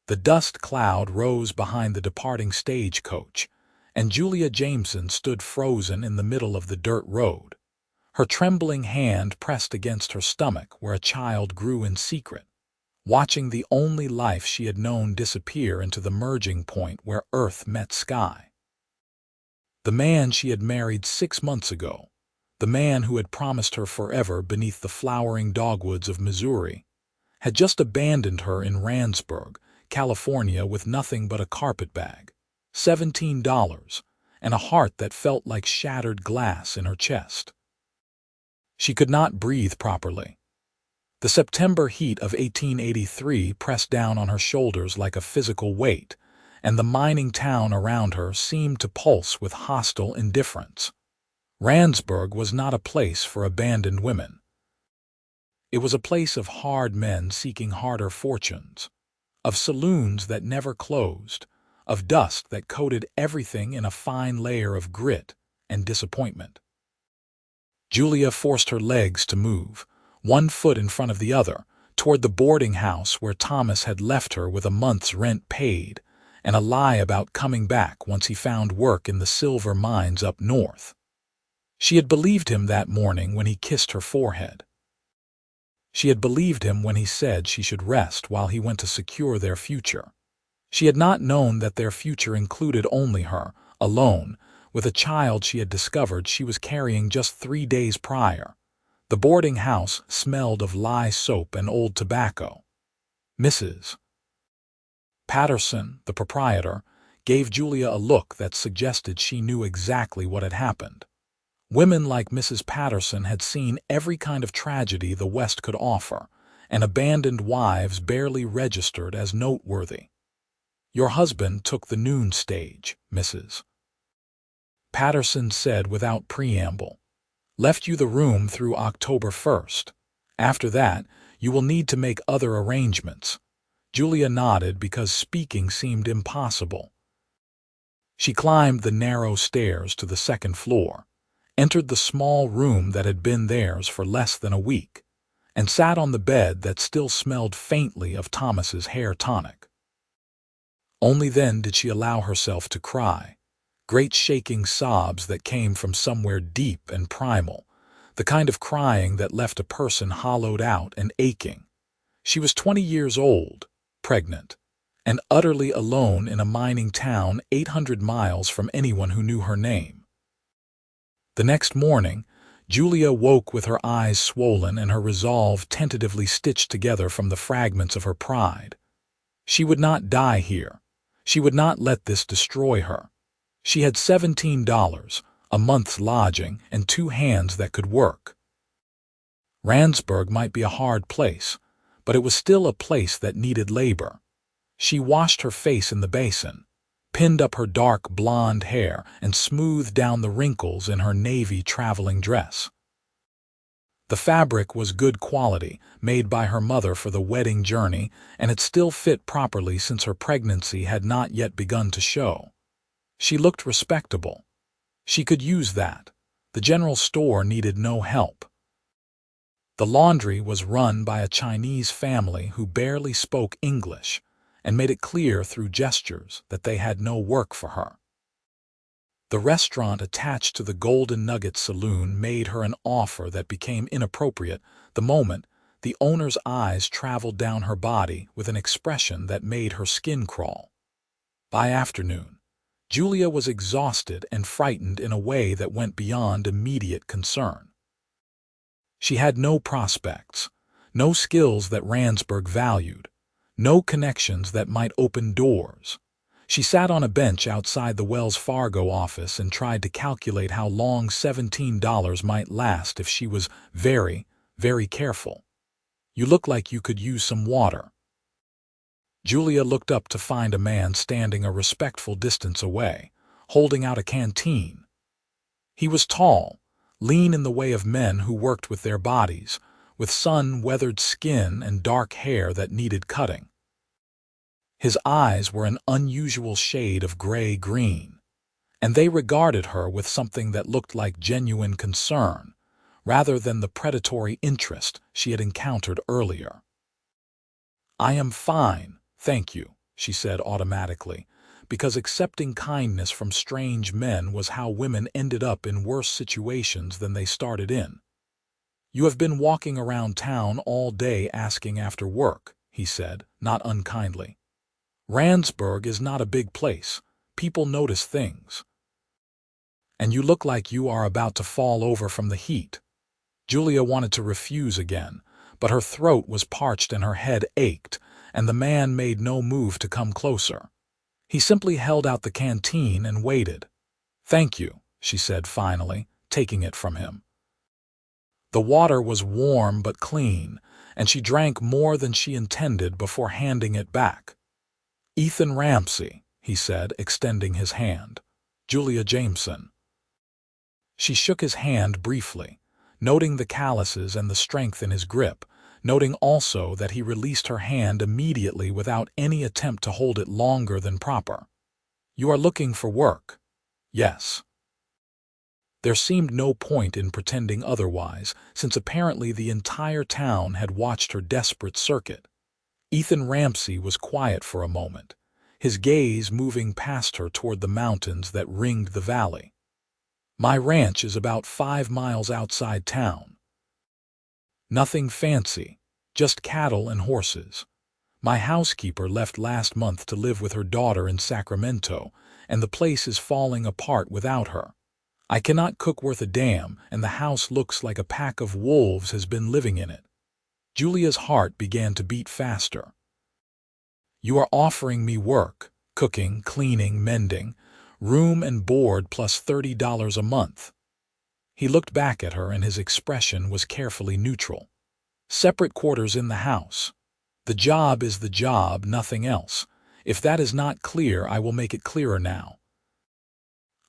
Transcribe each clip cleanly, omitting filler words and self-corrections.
The dust cloud rose behind the departing stagecoach, and Julia Jameson stood frozen in the middle of the dirt road, her trembling hand pressed against her stomach where a child grew in secret, watching the only life she had known disappear into the merging point where earth met sky. The man she had married 6 months ago, the man who had promised her forever beneath the flowering dogwoods of Missouri, had just abandoned her in Randsburg, California, with nothing but a carpetbag, $17, and a heart that felt like shattered glass in her chest. She could not breathe properly. The September heat of 1883 pressed down on her shoulders like a physical weight, and the mining town around her seemed to pulse with hostile indifference. Randsburg was not a place for abandoned women. It was a place of hard men seeking harder fortunes, of saloons that never closed, of dust that coated everything in a fine layer of grit and disappointment. Julia forced her legs to move, one foot in front of the other, toward the boarding house where Thomas had left her with a month's rent paid, and a lie about coming back once he found work in the silver mines up north. She had believed him that morning when he kissed her forehead. She had believed him when he said she should rest while he went to secure their future. She had not known that their future included only her, alone, with a child she had discovered she was carrying just 3 days prior. The boarding house smelled of lye soap and old tobacco. Mrs. Patterson, the proprietor, gave Julia a look that suggested she knew exactly what had happened. Women like Mrs. Patterson had seen every kind of tragedy the West could offer, and abandoned wives barely registered as noteworthy. "Your husband took the noon stage, Mrs. Patterson said without preamble. Left you the room through October 1st. After that, you will need to make other arrangements." Julia nodded because speaking seemed impossible. She climbed the narrow stairs to the second floor, entered the small room that had been theirs for less than a week, and sat on the bed that still smelled faintly of Thomas's hair tonic. Only then did she allow herself to cry, great shaking sobs that came from somewhere deep and primal, the kind of crying that left a person hollowed out and aching. She was 20 years old, pregnant, and utterly alone in a mining town 800 miles from anyone who knew her name. The next morning, Julia woke with her eyes swollen and her resolve tentatively stitched together from the fragments of her pride. She would not die here. She would not let this destroy her. She had $17, a month's lodging, and 2 hands that could work. Randsburg might be a hard place, but it was still a place that needed labor. She washed her face in the basin, pinned up her dark blonde hair, and smoothed down the wrinkles in her navy traveling dress. The fabric was good quality, made by her mother for the wedding journey, and it still fit properly since her pregnancy had not yet begun to show. She looked respectable. She could use that. The general store needed no help. The laundry was run by a Chinese family who barely spoke English, and made it clear through gestures that they had no work for her. The restaurant attached to the Golden Nugget Saloon made her an offer that became inappropriate the moment the owner's eyes traveled down her body with an expression that made her skin crawl. By afternoon, Julia was exhausted and frightened in a way that went beyond immediate concern. She had no prospects, no skills that Randsburg valued, no connections that might open doors. She sat on a bench outside the Wells Fargo office and tried to calculate how long $17 might last if she was very, very careful. "You look like you could use some water." Julia looked up to find a man standing a respectful distance away, holding out a canteen. He was tall, lean in the way of men who worked with their bodies, with sun-weathered skin and dark hair that needed cutting. His eyes were an unusual shade of gray-green, and they regarded her with something that looked like genuine concern, rather than the predatory interest she had encountered earlier. "I am fine, thank you," she said automatically, because accepting kindness from strange men was how women ended up in worse situations than they started in. "You have been walking around town all day asking after work," he said, not unkindly. "Randsburg is not a big place. People notice things. And you look like you are about to fall over from the heat." Julia wanted to refuse again, but her throat was parched and her head ached, and the man made no move to come closer. He simply held out the canteen and waited. "Thank you," she said finally, taking it from him. The water was warm but clean, and she drank more than she intended before handing it back. "Ethan Ramsey," he said, extending his hand. "Julia Jameson." She shook his hand briefly, noting the calluses and the strength in his grip, noting also that he released her hand immediately without any attempt to hold it longer than proper. "You are looking for work?" "Yes." There seemed no point in pretending otherwise, since apparently the entire town had watched her desperate circuit. Ethan Ramsey was quiet for a moment, his gaze moving past her toward the mountains that ringed the valley. "My ranch is about 5 miles outside town. Nothing fancy, just cattle and horses. My housekeeper left last month to live with her daughter in Sacramento, and the place is falling apart without her. I cannot cook worth a damn, and the house looks like a pack of wolves has been living in it." Julia's heart began to beat faster. "You are offering me work, cooking, cleaning, mending, room and board plus $30 a month." He looked back at her and his expression was carefully neutral. "Separate quarters in the house. The job is the job, nothing else. If that is not clear, I will make it clearer now.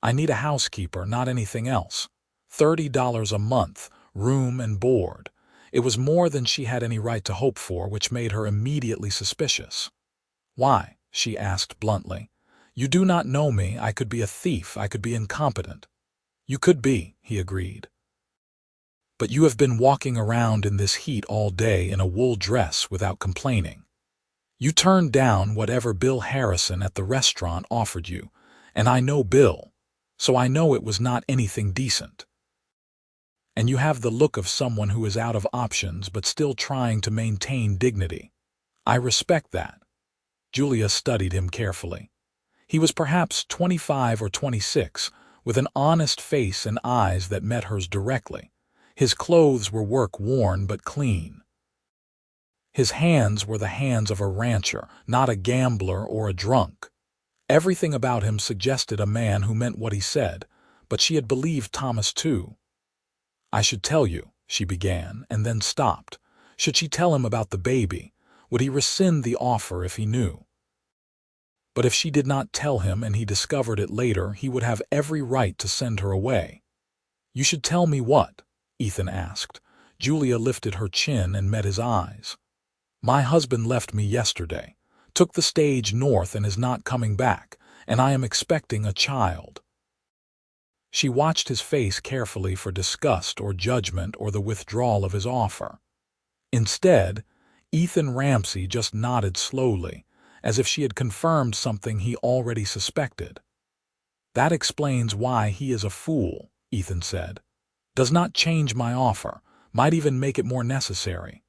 I need a housekeeper, not anything else. $30 a month, room and board." It was more than she had any right to hope for, which made her immediately suspicious. "Why?" she asked bluntly. "You do not know me. I could be a thief. I could be incompetent." "You could be," he agreed. "But you have been walking around in this heat all day in a wool dress without complaining. You turned down whatever Bill Harrison at the restaurant offered you, and I know Bill, so I know it was not anything decent. And you have the look of someone who is out of options but still trying to maintain dignity. I respect that." Julia studied him carefully. He was perhaps 25 or 26, with an honest face and eyes that met hers directly. His clothes were work-worn but clean. His hands were the hands of a rancher, not a gambler or a drunk. Everything about him suggested a man who meant what he said, but she had believed Thomas too. "I should tell you," she began, and then stopped. Should she tell him about the baby? Would he rescind the offer if he knew? But if she did not tell him and he discovered it later, he would have every right to send her away. "You should tell me what?" Ethan asked. Julia lifted her chin and met his eyes. "My husband left me yesterday, took the stage north and is not coming back, and I am expecting a child." She watched his face carefully for disgust or judgment or the withdrawal of his offer. Instead, Ethan Ramsey just nodded slowly, as if she had confirmed something he already suspected. "That explains why he is a fool," Ethan said. "Does not change my offer, might even make it more necessary.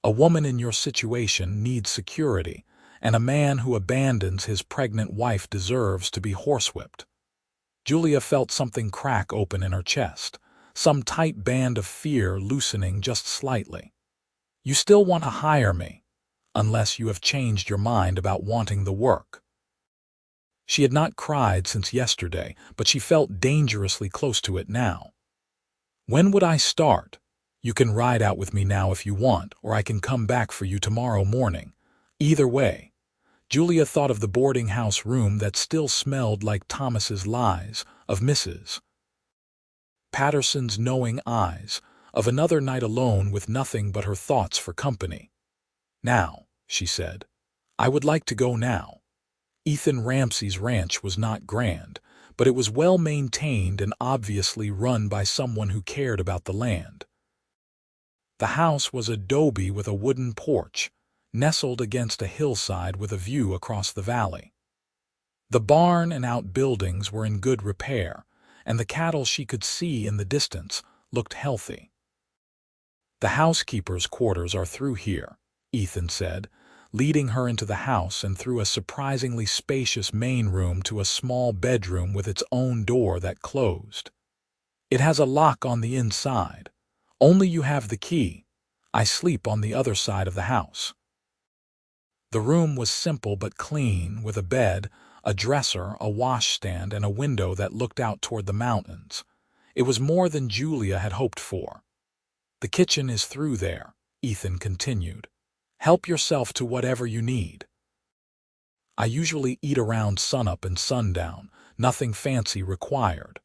A woman in your situation needs security, and a man who abandons his pregnant wife deserves to be horsewhipped." Julia felt something crack open in her chest, some tight band of fear loosening just slightly. "You still want to hire me, unless you have changed your mind about wanting the work." She had not cried since yesterday, but she felt dangerously close to it now. "When would I start? You can ride out with me now if you want, or I can come back for you tomorrow morning. Either way." Julia thought of the boarding house room that still smelled like Thomas's lies, of Mrs. Patterson's knowing eyes, of another night alone with nothing but her thoughts for company. "Now," she said. "I would like to go now." Ethan Ramsey's ranch was not grand, but it was well maintained and obviously run by someone who cared about the land. The house was adobe with a wooden porch, nestled against a hillside with a view across the valley. The barn and outbuildings were in good repair, and the cattle she could see in the distance looked healthy. "The housekeeper's quarters are through here," Ethan said, leading her into the house and through a surprisingly spacious main room to a small bedroom with its own door that closed. "It has a lock on the inside. Only you have the key. I sleep on the other side of the house." The room was simple but clean, with a bed, a dresser, a washstand, and a window that looked out toward the mountains. It was more than Julia had hoped for. "The kitchen is through there," Ethan continued. "Help yourself to whatever you need. I usually eat around sunup and sundown, nothing fancy required.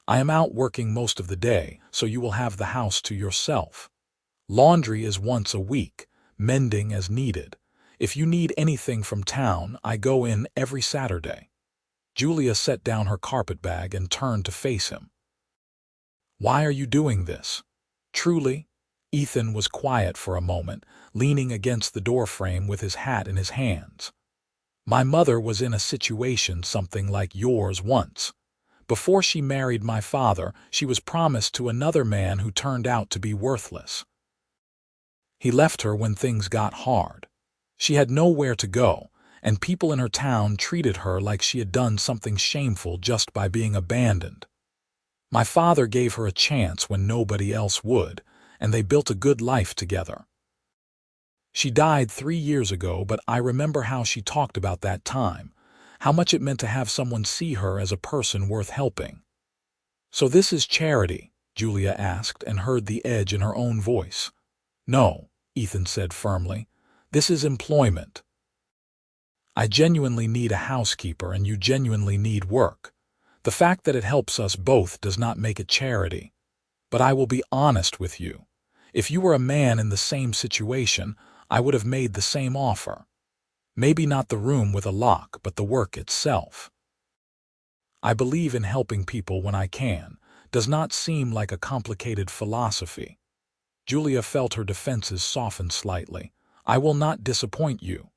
I am out working most of the day, so you will have the house to yourself. Laundry is once a week, mending as needed. If you need anything from town, I go in every Saturday." Julia set down her carpetbag and turned to face him. "Why are you doing this? Truly?" Ethan was quiet for a moment, leaning against the doorframe with his hat in his hands. "My mother was in a situation something like yours once. Before she married my father, she was promised to another man who turned out to be worthless. He left her when things got hard. She had nowhere to go, and people in her town treated her like she had done something shameful just by being abandoned. My father gave her a chance when nobody else would, and they built a good life together. She died 3 years ago, but I remember how she talked about that time, how much it meant to have someone see her as a person worth helping." "So this is charity?" Julia asked, and heard the edge in her own voice. "No," Ethan said firmly. "This is employment. I genuinely need a housekeeper, and you genuinely need work. The fact that it helps us both does not make it charity. But I will be honest with you. If you were a man in the same situation, I would have made the same offer. Maybe not the room with a lock, but the work itself. I believe in helping people when I can. Does not seem like a complicated philosophy." Julia felt her defenses soften slightly. "I will not disappoint you.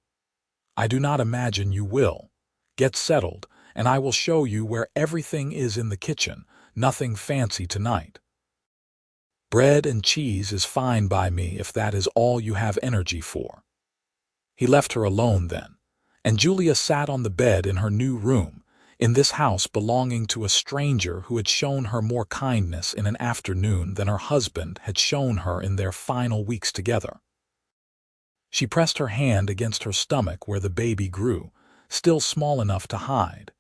I do not imagine you will. Get settled, and I will show you where everything is in the kitchen. Nothing fancy tonight. Bread and cheese is fine by me if that is all you have energy for." He left her alone then, and Julia sat on the bed in her new room, in this house belonging to a stranger who had shown her more kindness in an afternoon than her husband had shown her in their final weeks together. She pressed her hand against her stomach where the baby grew, still small enough to hide.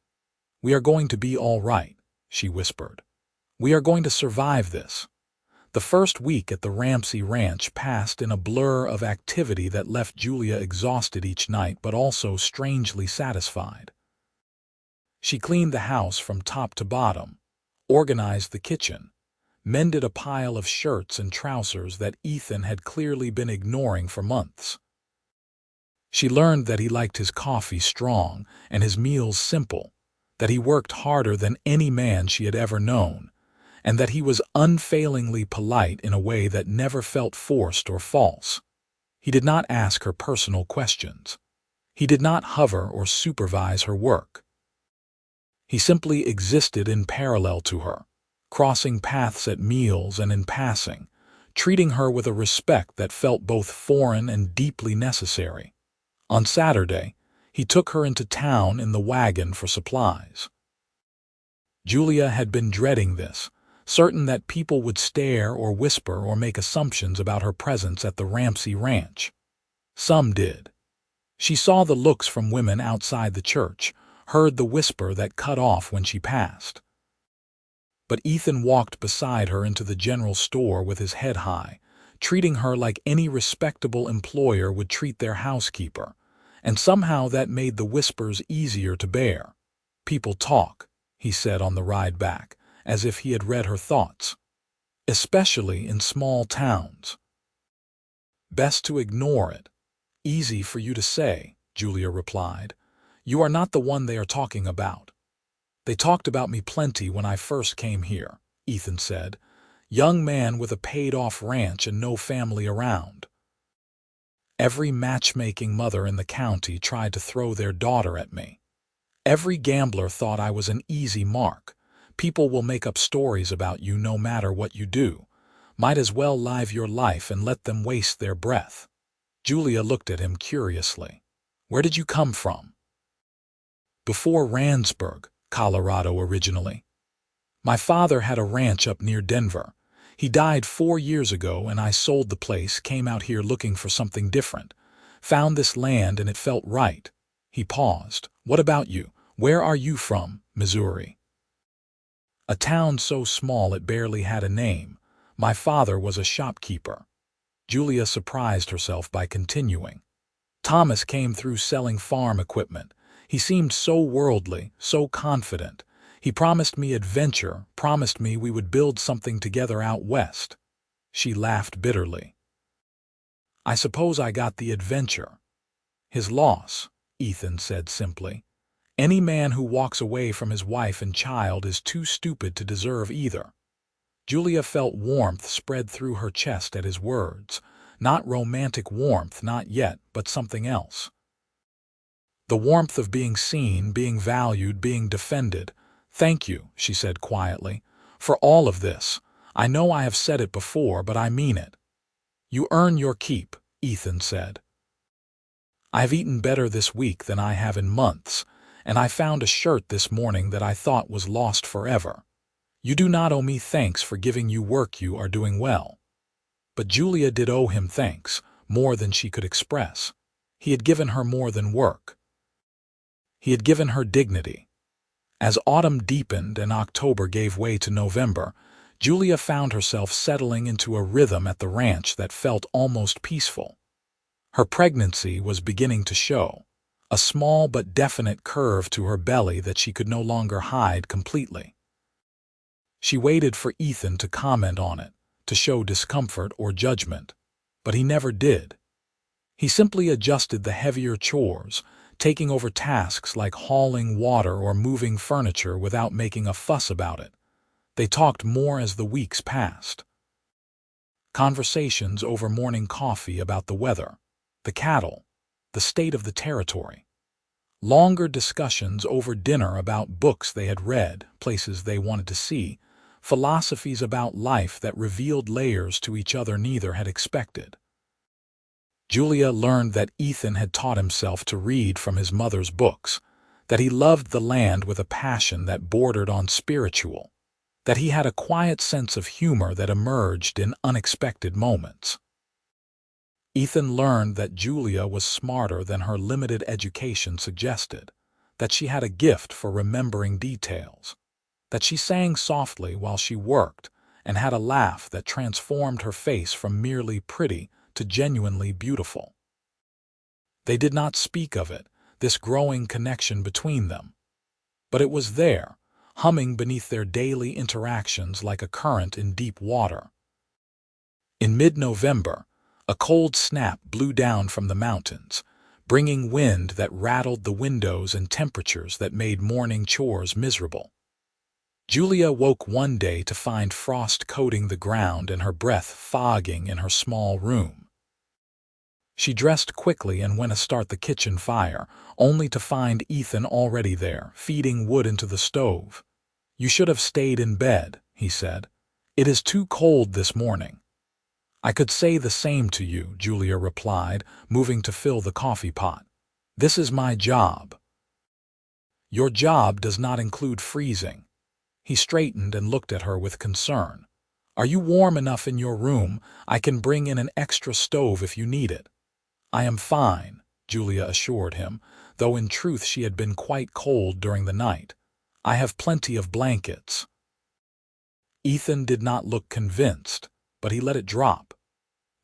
"We are going to be all right," she whispered. "We are going to survive this." The first week at the Ramsey Ranch passed in a blur of activity that left Julia exhausted each night but also strangely satisfied. She cleaned the house from top to bottom, organized the kitchen, mended a pile of shirts and trousers that Ethan had clearly been ignoring for months. She learned that he liked his coffee strong and his meals simple, that he worked harder than any man she had ever known, and that he was unfailingly polite in a way that never felt forced or false. He did not ask her personal questions. He did not hover or supervise her work. He simply existed in parallel to her, crossing paths at meals and in passing, treating her with a respect that felt both foreign and deeply necessary. On Saturday, he took her into town in the wagon for supplies. Julia had been dreading this, certain that people would stare or whisper or make assumptions about her presence at the Ramsey Ranch. Some did. She saw the looks from women outside the church, heard the whisper that cut off when she passed. But Ethan walked beside her into the general store with his head high, treating her like any respectable employer would treat their housekeeper, and somehow that made the whispers easier to bear. "People talk," he said on the ride back, as if he had read her thoughts. "Especially in small towns. Best to ignore it." "Easy for you to say," Julia replied. "You are not the one they are talking about." "They talked about me plenty when I first came here," Ethan said. "Young man with a paid-off ranch and no family around." Every matchmaking mother in the county tried to throw their daughter at me. Every gambler thought I was an easy mark. People will make up stories about you no matter what you do. Might as well live your life and let them waste their breath. Julia looked at him curiously. Where did you come from? Before Randsburg, Colorado originally. My father had a ranch up near Denver. He died 4 years ago and I sold the place, came out here looking for something different. Found this land and it felt right. He paused. What about you? Where are you from? Missouri. A town so small it barely had a name. My father was a shopkeeper. Julia surprised herself by continuing. Thomas came through selling farm equipment. He seemed so worldly, so confident. He promised me adventure, promised me we would build something together out west. She laughed bitterly. I suppose I got the adventure. His loss, Ethan said simply. Any man who walks away from his wife and child is too stupid to deserve either. Julia felt warmth spread through her chest at his words. Not romantic warmth, not yet, but something else. The warmth of being seen, being valued, being defended. Thank you, she said quietly, for all of this. I know I have said it before, but I mean it. You earn your keep, Ethan said. I've eaten better this week than I have in months, and I found a shirt this morning that I thought was lost forever. You do not owe me thanks for giving you work, you are doing well. But Julia did owe him thanks, more than she could express. He had given her more than work. He had given her dignity. As autumn deepened and October gave way to November, Julia found herself settling into a rhythm at the ranch that felt almost peaceful. Her pregnancy was beginning to show, a small but definite curve to her belly that she could no longer hide completely. She waited for Ethan to comment on it, to show discomfort or judgment, but he never did. He simply adjusted the heavier chores, taking over tasks like hauling water or moving furniture without making a fuss about it. They talked more as the weeks passed. Conversations over morning coffee about the weather, the cattle, the state of the territory. Longer discussions over dinner about books they had read, places they wanted to see, philosophies about life that revealed layers to each other neither had expected. Julia learned that Ethan had taught himself to read from his mother's books, that he loved the land with a passion that bordered on spiritual, that he had a quiet sense of humor that emerged in unexpected moments. Ethan learned that Julia was smarter than her limited education suggested, that she had a gift for remembering details, that she sang softly while she worked and had a laugh that transformed her face from merely pretty to genuinely beautiful. They did not speak of it, this growing connection between them, but it was there, humming beneath their daily interactions like a current in deep water. In mid-November, a cold snap blew down from the mountains, bringing wind that rattled the windows and temperatures that made morning chores miserable. Julia woke one day to find frost coating the ground and her breath fogging in her small room. She dressed quickly and went to start the kitchen fire, only to find Ethan already there, feeding wood into the stove. "You should have stayed in bed," he said. "It is too cold this morning." "I could say the same to you," Julia replied, moving to fill the coffee pot. "This is my job." "Your job does not include freezing." He straightened and looked at her with concern. "Are you warm enough in your room? I can bring in an extra stove if you need it." "I am fine," Julia assured him, though in truth she had been quite cold during the night. "I have plenty of blankets." Ethan did not look convinced, but he let it drop.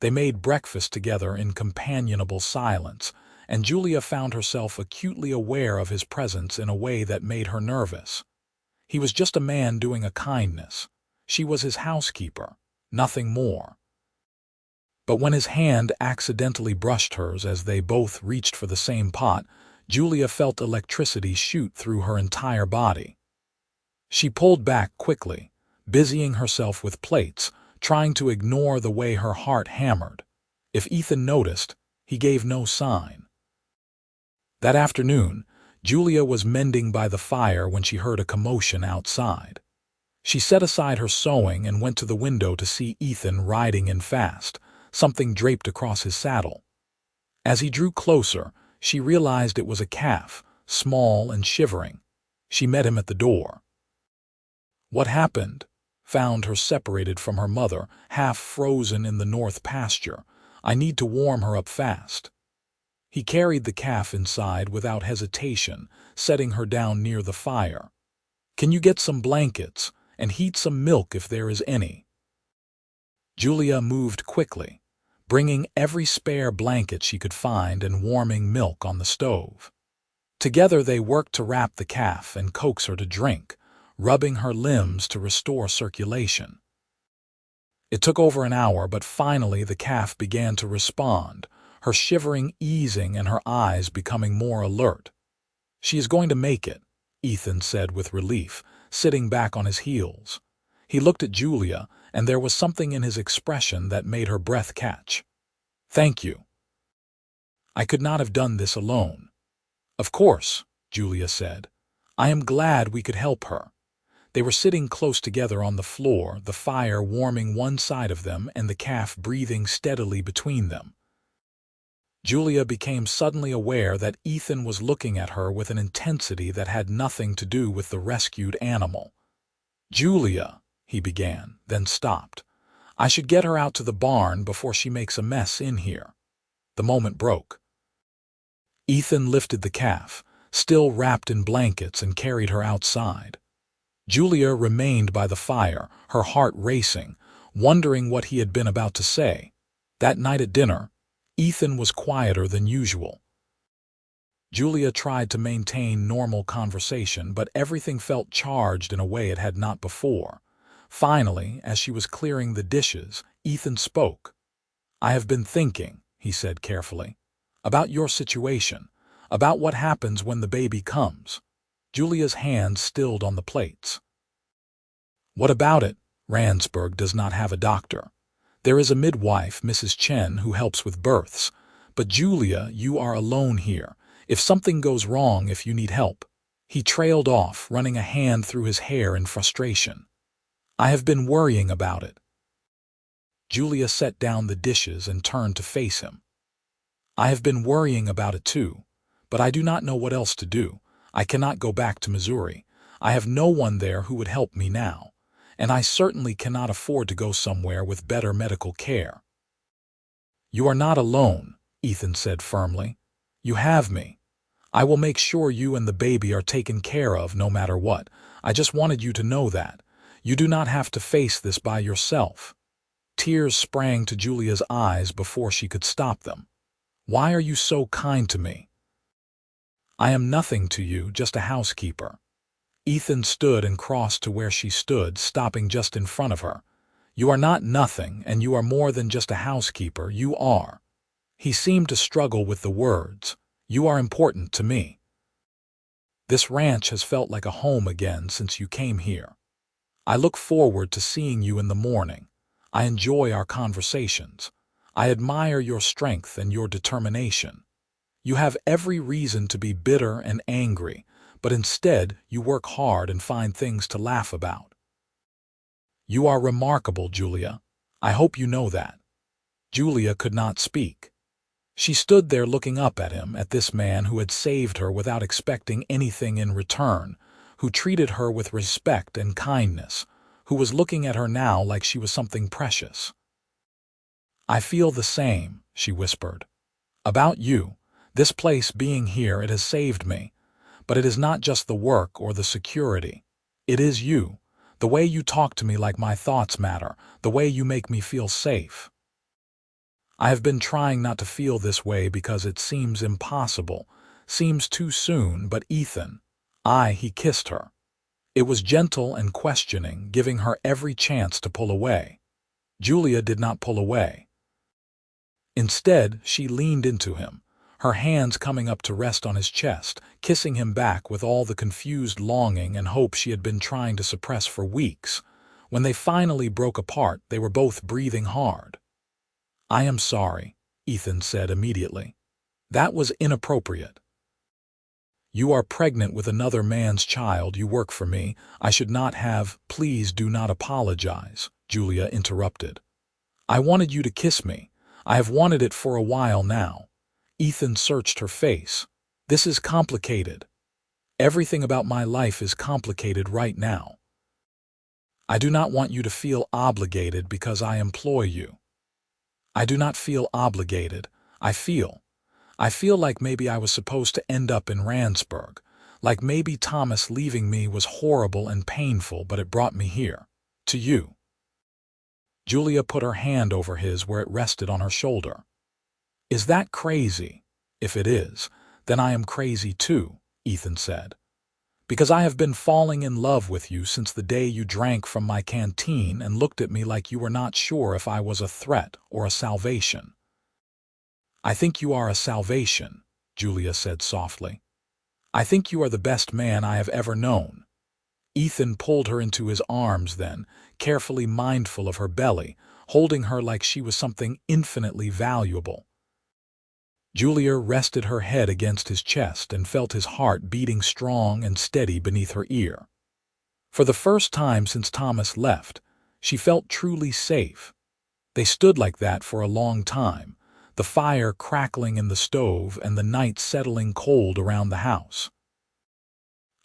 They made breakfast together in companionable silence, and Julia found herself acutely aware of his presence in a way that made her nervous. He was just a man doing a kindness. She was his housekeeper, nothing more. But when his hand accidentally brushed hers as they both reached for the same pot, Julia felt electricity shoot through her entire body. She pulled back quickly, busying herself with plates, trying to ignore the way her heart hammered. If Ethan noticed, He gave no sign. That afternoon, Julia was mending by the fire when she heard a commotion outside. She set aside her sewing and went to the window to see Ethan riding in fast, something draped across his saddle. As he drew closer, she realized it was a calf, small and shivering. She met him at the door. What happened? Found her separated from her mother, half frozen in the north pasture. I need to warm her up fast. He carried the calf inside without hesitation, setting her down near the fire. Can you get some blankets, and heat some milk if there is any? Julia moved quickly, bringing every spare blanket she could find and warming milk on the stove. Together they worked to wrap the calf and coax her to drink, rubbing her limbs to restore circulation. It took over an hour, but finally the calf began to respond, her shivering easing and her eyes becoming more alert. She is going to make it, Ethan said with relief, sitting back on his heels. He looked at Julia, and there was something in his expression that made her breath catch. Thank you. I could not have done this alone. Of course, Julia said. I am glad we could help her. They were sitting close together on the floor, the fire warming one side of them and the calf breathing steadily between them. Julia became suddenly aware that Ethan was looking at her with an intensity that had nothing to do with the rescued animal. Julia, he began, then stopped. I should get her out to the barn before she makes a mess in here. The moment broke. Ethan lifted the calf, still wrapped in blankets, and carried her outside. Julia remained by the fire, her heart racing, wondering what he had been about to say. That night at dinner, Ethan was quieter than usual. Julia tried to maintain normal conversation, but everything felt charged in a way it had not before. Finally, as she was clearing the dishes, Ethan spoke. I have been thinking, he said carefully, about your situation, about what happens when the baby comes. Julia's hand stilled on the plates. What about it? Randsburg does not have a doctor. There is a midwife, Mrs. Chen, who helps with births. But Julia, you are alone here. If something goes wrong, if you need help. He trailed off, running a hand through his hair in frustration. I have been worrying about it. Julia set down the dishes and turned to face him. I have been worrying about it too, but I do not know what else to do. I cannot go back to Missouri. I have no one there who would help me now, and I certainly cannot afford to go somewhere with better medical care. You are not alone, Ethan said firmly. You have me. I will make sure you and the baby are taken care of no matter what. I just wanted you to know that. You do not have to face this by yourself. Tears sprang to Julia's eyes before she could stop them. Why are you so kind to me? I am nothing to you, just a housekeeper. Ethan stood and crossed to where she stood, stopping just in front of her. You are not nothing, and you are more than just a housekeeper, you are. He seemed to struggle with the words. You are important to me. This ranch has felt like a home again since you came here. I look forward to seeing you in the morning. I enjoy our conversations. I admire your strength and your determination. You have every reason to be bitter and angry, but instead you work hard and find things to laugh about. You are remarkable, Julia. I hope you know that. Julia could not speak. She stood there looking up at him, at this man who had saved her without expecting anything in return, who treated her with respect and kindness, who was looking at her now like she was something precious. I feel the same, she whispered. About you. This place being here, it has saved me. But it is not just the work or the security. It is you. The way you talk to me like my thoughts matter. The way you make me feel safe. I have been trying not to feel this way because it seems impossible, seems too soon, but Ethan, he kissed her. It was gentle and questioning, giving her every chance to pull away. Julia did not pull away. Instead, she leaned into him, her hands coming up to rest on his chest, kissing him back with all the confused longing and hope she had been trying to suppress for weeks. When they finally broke apart, they were both breathing hard. I am sorry, Ethan said immediately. "That was inappropriate." "You are pregnant with another man's child. You work for me. I should not have—" "Please do not apologize," Julia interrupted. "I wanted you to kiss me. I have wanted it for a while now." Ethan searched her face. "This is complicated. Everything about my life is complicated right now. I do not want you to feel obligated because I employ you. I do not feel obligated. I feel like maybe I was supposed to end up in Randsburg. Like maybe Thomas leaving me was horrible and painful, but it brought me here. To you." Julia put her hand over his where it rested on her shoulder. "Is that crazy? If it is, then I am crazy too," Ethan said. "Because I have been falling in love with you since the day you drank from my canteen and looked at me like you were not sure if I was a threat or a salvation." "I think you are a salvation," Julia said softly. "I think you are the best man I have ever known." Ethan pulled her into his arms then, carefully mindful of her belly, holding her like she was something infinitely valuable. Julia rested her head against his chest and felt his heart beating strong and steady beneath her ear. For the first time since Thomas left, she felt truly safe. They stood like that for a long time, the fire crackling in the stove and the night settling cold around the house.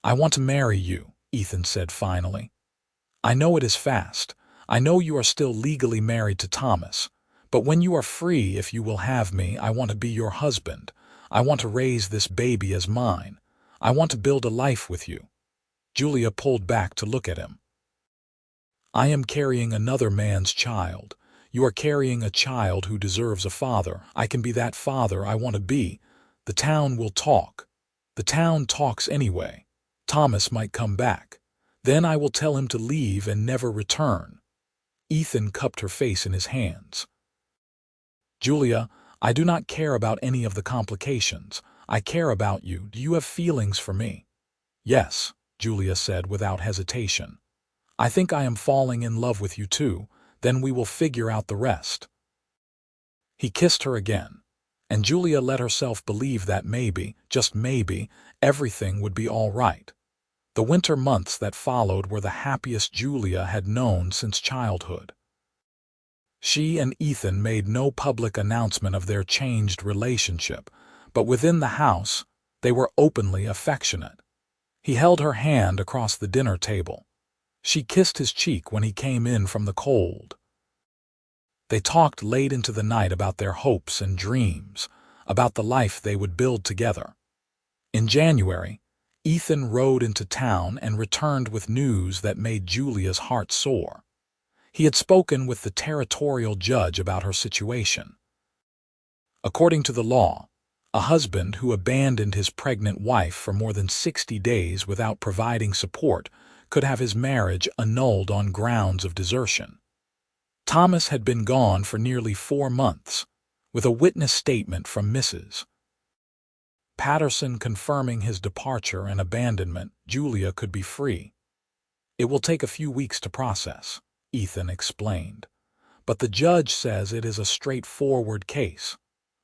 "I want to marry you," Ethan said finally. "I know it is fast. I know you are still legally married to Thomas. But when you are free, if you will have me, I want to be your husband. I want to raise this baby as mine. I want to build a life with you." Julia pulled back to look at him. "I am carrying another man's child. You are carrying a child who deserves a father. I can be that father I want to be. The town will talk. The town talks anyway. Thomas might come back. Then I will tell him to leave and never return." Ethan cupped her face in his hands. "Julia, I do not care about any of the complications. I care about you. Do you have feelings for me?" "Yes," Julia said without hesitation. "I think I am falling in love with you too. Then we will figure out the rest." He kissed her again, and Julia let herself believe that maybe, just maybe, everything would be all right. The winter months that followed were the happiest Julia had known since childhood. She and Ethan made no public announcement of their changed relationship, but within the house, they were openly affectionate. He held her hand across the dinner table. She kissed his cheek when he came in from the cold. They talked late into the night about their hopes and dreams, about the life they would build together. In January, Ethan rode into town and returned with news that made Julia's heart soar. He had spoken with the territorial judge about her situation. According to the law, a husband who abandoned his pregnant wife for more than 60 days without providing support could have his marriage annulled on grounds of desertion. Thomas had been gone for nearly 4 months, with a witness statement from Mrs. Patterson confirming his departure and abandonment. Julia could be free. "It will take a few weeks to process," Ethan explained. "But the judge says it is a straightforward case.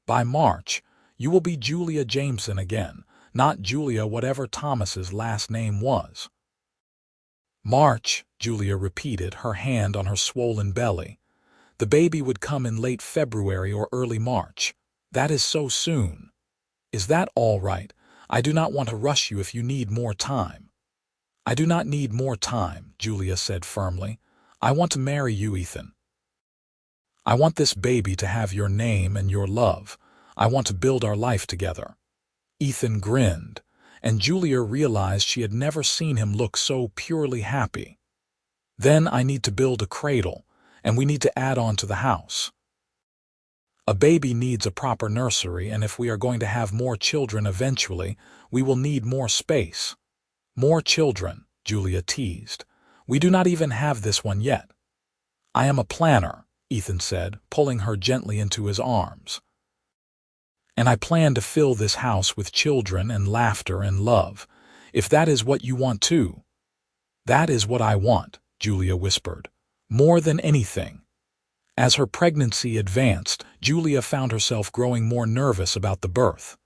By March, you will be Julia Jameson again, not Julia whatever Thomas's last name was." "March," Julia repeated, her hand on her swollen belly. "The baby would come in late February or early March. That is so soon. Is that all right? I do not want to rush you if you need more time." "I do not need more time," Julia said firmly. "I want to marry you, Ethan. I want this baby to have your name and your love. I want to build our life together." Ethan grinned, and Julia realized she had never seen him look so purely happy. "Then I need to build a cradle, and we need to add on to the house. A baby needs a proper nursery, and if we are going to have more children eventually, we will need more space." "More children," Julia teased. "We do not even have this one yet." "I am a planner," Ethan said, pulling her gently into his arms. "And I plan to fill this house with children and laughter and love, if that is what you want too." "That is what I want," Julia whispered. "More than anything." As her pregnancy advanced, Julia found herself growing more nervous about the birth.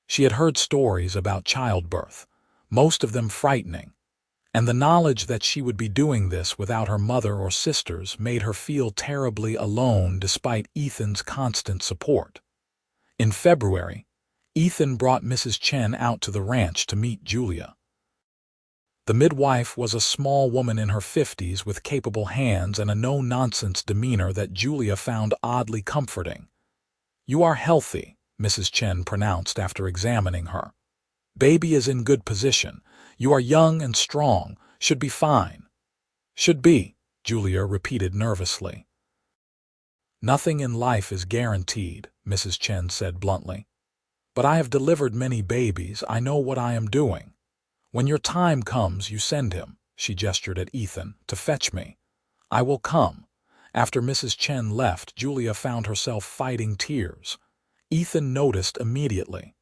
She had heard stories about childbirth, most of them frightening, and the knowledge that she would be doing this without her mother or sisters made her feel terribly alone despite Ethan's constant support. In February, Ethan brought Mrs. Chen out to the ranch to meet Julia. The midwife was a small woman in her 50s with capable hands and a no-nonsense demeanor that Julia found oddly comforting. "You are healthy," Mrs. Chen pronounced after examining her. "Baby is in good position. You are young and strong. Should be fine." "Should be," Julia repeated nervously. "Nothing in life is guaranteed," Mrs. Chen said bluntly. "But I have delivered many babies. I know what I am doing. When your time comes, you send him," she gestured at Ethan, "to fetch me. I will come." After Mrs. Chen left, Julia found herself fighting tears. Ethan noticed immediately.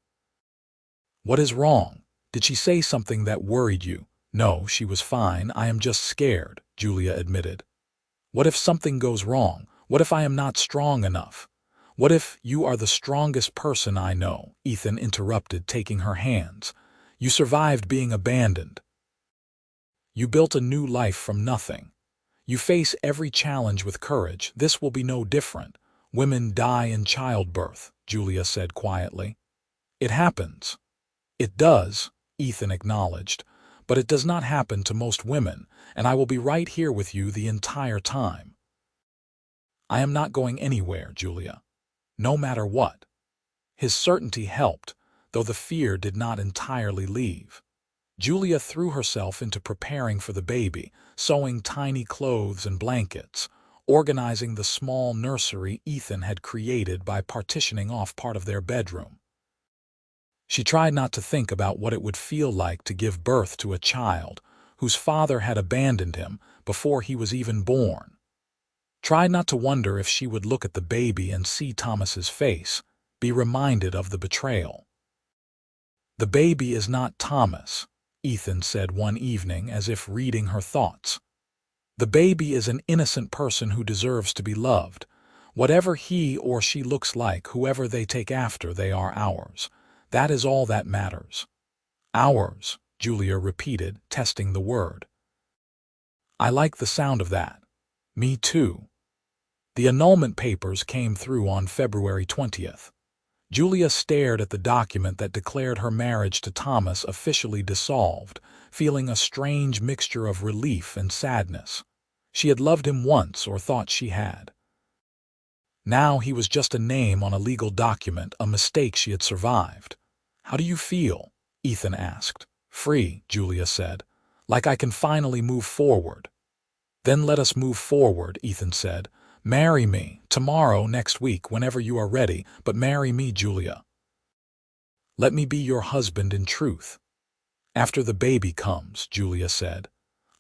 "What is wrong? Did she say something that worried you?" "No, she was fine. I am just scared," Julia admitted. "What if something goes wrong? What if I am not strong enough? What if you are the strongest person I know?" Ethan interrupted, taking her hands. "You survived being abandoned. You built a new life from nothing. You face every challenge with courage. This will be no different. Women die in childbirth," Julia said quietly. "It happens." "It does," Ethan acknowledged, "but it does not happen to most women, and I will be right here with you the entire time." "I am not going anywhere, Julia. No matter what." His certainty helped, though the fear did not entirely leave. Julia threw herself into preparing for the baby, sewing tiny clothes and blankets, organizing the small nursery Ethan had created by partitioning off part of their bedroom. She tried not to think about what it would feel like to give birth to a child whose father had abandoned him before he was even born. Tried not to wonder if she would look at the baby and see Thomas's face, be reminded of the betrayal. "The baby is not Thomas," Ethan said one evening as if reading her thoughts. "The baby is an innocent person who deserves to be loved. Whatever he or she looks like, whoever they take after, they are ours. That is all that matters." "Ours," Julia repeated, testing the word. "I like the sound of that." "Me too." The annulment papers came through on February 20th. Julia stared at the document that declared her marriage to Thomas officially dissolved, feeling a strange mixture of relief and sadness. She had loved him once, or thought she had. Now he was just a name on a legal document, a mistake she had survived. "How do you feel?" Ethan asked. "Free," Julia said. "Like I can finally move forward." "Then let us move forward," Ethan said. "Marry me, tomorrow, next week, whenever you are ready, but marry me, Julia. Let me be your husband in truth." "After the baby comes," Julia said.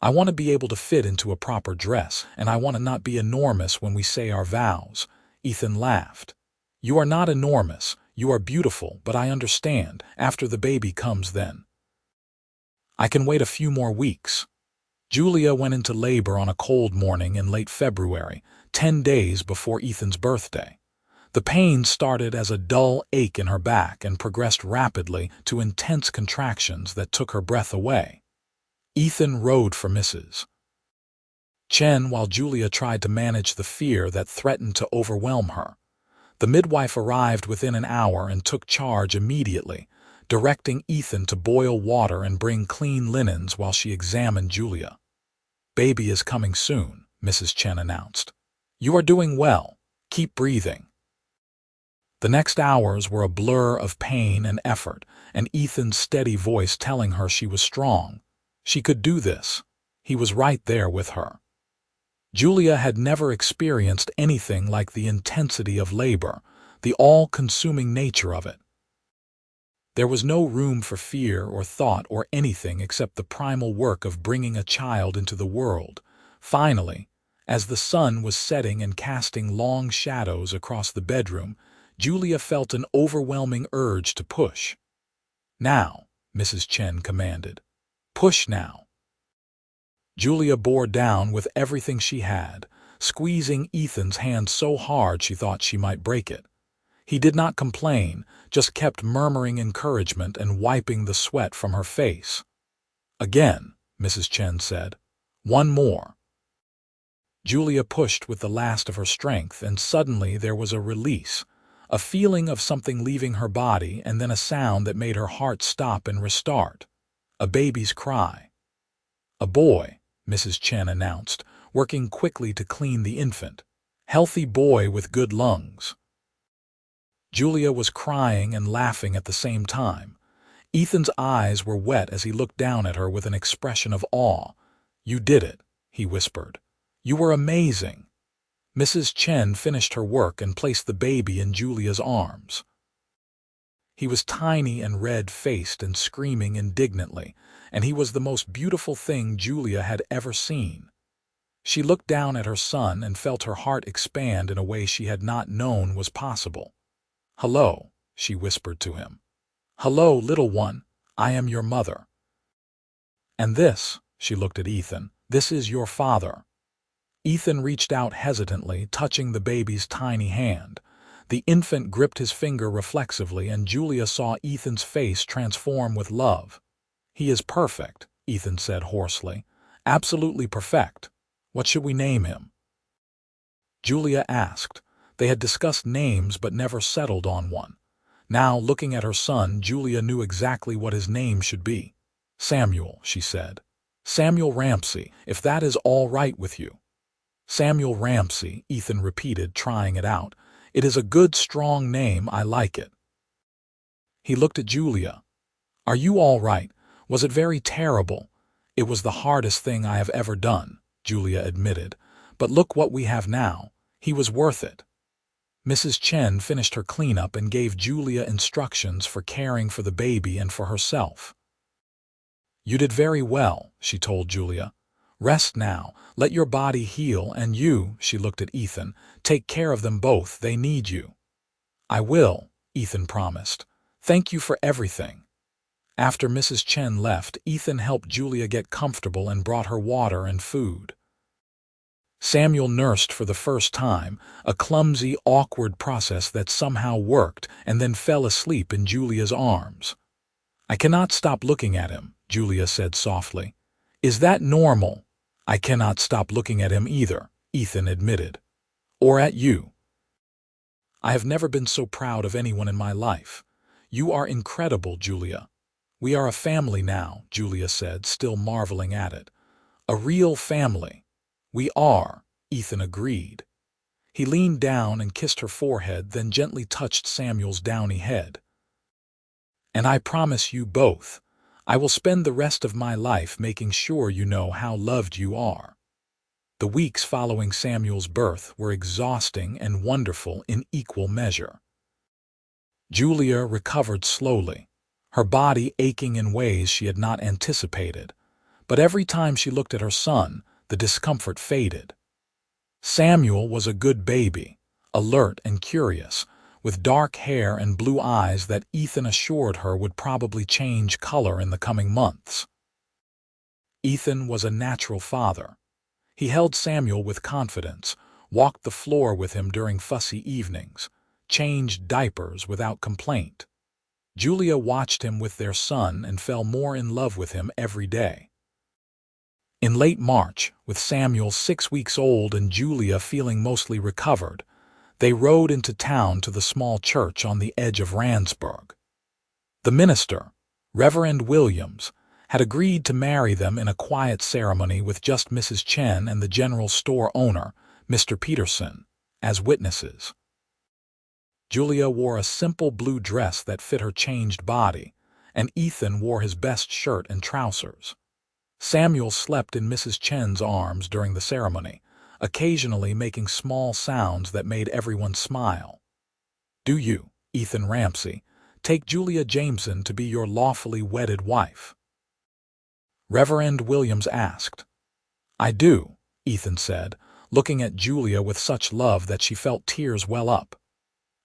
"I want to be able to fit into a proper dress, and I want to not be enormous when we say our vows." Ethan laughed. "You are not enormous. You are beautiful, but I understand. After the baby comes, then. I can wait a few more weeks." Julia went into labor on a cold morning in late February, 10 days before Ethan's birthday. The pain started as a dull ache in her back and progressed rapidly to intense contractions that took her breath away. Ethan rode for Mrs. Chen while Julia tried to manage the fear that threatened to overwhelm her. The midwife arrived within an hour and took charge immediately, directing Ethan to boil water and bring clean linens while she examined Julia. "Baby is coming soon," Mrs. Chen announced. "You are doing well. Keep breathing." The next hours were a blur of pain and effort, and Ethan's steady voice telling her she was strong. She could do this. He was right there with her. Julia had never experienced anything like the intensity of labor, the all-consuming nature of it. There was no room for fear or thought or anything except the primal work of bringing a child into the world. Finally, as the sun was setting and casting long shadows across the bedroom, Julia felt an overwhelming urge to push. "Now," Mrs. Chen commanded. "Push now." Julia bore down with everything she had, squeezing Ethan's hand so hard she thought she might break it. He did not complain, just kept murmuring encouragement and wiping the sweat from her face. "Again," Mrs. Chen said. "One more." Julia pushed with the last of her strength, and suddenly there was a release, a feeling of something leaving her body, and then a sound that made her heart stop and restart. A baby's cry. "A boy," Mrs. Chen announced, working quickly to clean the infant. "Healthy boy with good lungs." Julia was crying and laughing at the same time. Ethan's eyes were wet as he looked down at her with an expression of awe. "You did it," he whispered. "You were amazing." Mrs. Chen finished her work and placed the baby in Julia's arms. He was tiny and red-faced and screaming indignantly, and he was the most beautiful thing Julia had ever seen. She looked down at her son and felt her heart expand in a way she had not known was possible. "Hello," she whispered to him. "Hello, little one. I am your mother. And this," she looked at Ethan, "this is your father." Ethan reached out hesitantly, touching the baby's tiny hand. The infant gripped his finger reflexively, and Julia saw Ethan's face transform with love. "He is perfect," Ethan said hoarsely. "Absolutely perfect. What should we name him?" Julia asked. They had discussed names but never settled on one. Now, looking at her son, Julia knew exactly what his name should be. "Samuel," she said. "Samuel Ramsey, if that is all right with you." "Samuel Ramsey," Ethan repeated, trying it out. "It is a good, strong name. I like it." He looked at Julia. "Are you all right? Was it very terrible?" "It was the hardest thing I have ever done," Julia admitted. "But look what we have now. He was worth it." Mrs. Chen finished her cleanup and gave Julia instructions for caring for the baby and for herself. "You did very well," she told Julia. "Rest now, let your body heal, and you," she looked at Ethan, "take care of them both, they need you." "I will," Ethan promised. "Thank you for everything." After Mrs. Chen left, Ethan helped Julia get comfortable and brought her water and food. Samuel nursed for the first time, a clumsy, awkward process that somehow worked, and then fell asleep in Julia's arms. "I cannot stop looking at him," Julia said softly. "Is that normal?" "I cannot stop looking at him either," Ethan admitted. "Or at you." "I have never been so proud of anyone in my life. You are incredible, Julia." "We are a family now," Julia said, still marveling at it. "A real family." "We are," Ethan agreed. He leaned down and kissed her forehead, then gently touched Samuel's downy head. "And I promise you both, I will spend the rest of my life making sure you know how loved you are." The weeks following Samuel's birth were exhausting and wonderful in equal measure. Julia recovered slowly, her body aching in ways she had not anticipated, but every time she looked at her son, the discomfort faded. Samuel was a good baby, alert and curious, with dark hair and blue eyes that Ethan assured her would probably change color in the coming months. Ethan was a natural father. He held Samuel with confidence, walked the floor with him during fussy evenings, changed diapers without complaint. Julia watched him with their son and fell more in love with him every day. In late March, with Samuel 6 weeks old and Julia feeling mostly recovered, they rode into town to the small church on the edge of Randsburg. The minister, Reverend Williams, had agreed to marry them in a quiet ceremony with just Mrs. Chen and the general store owner, Mr. Peterson, as witnesses. Julia wore a simple blue dress that fit her changed body, and Ethan wore his best shirt and trousers. Samuel slept in Mrs. Chen's arms during the ceremony, occasionally making small sounds that made everyone smile. "Do you, Ethan Ramsey, take Julia Jameson to be your lawfully wedded wife?" Reverend Williams asked. "I do," Ethan said, looking at Julia with such love that she felt tears well up.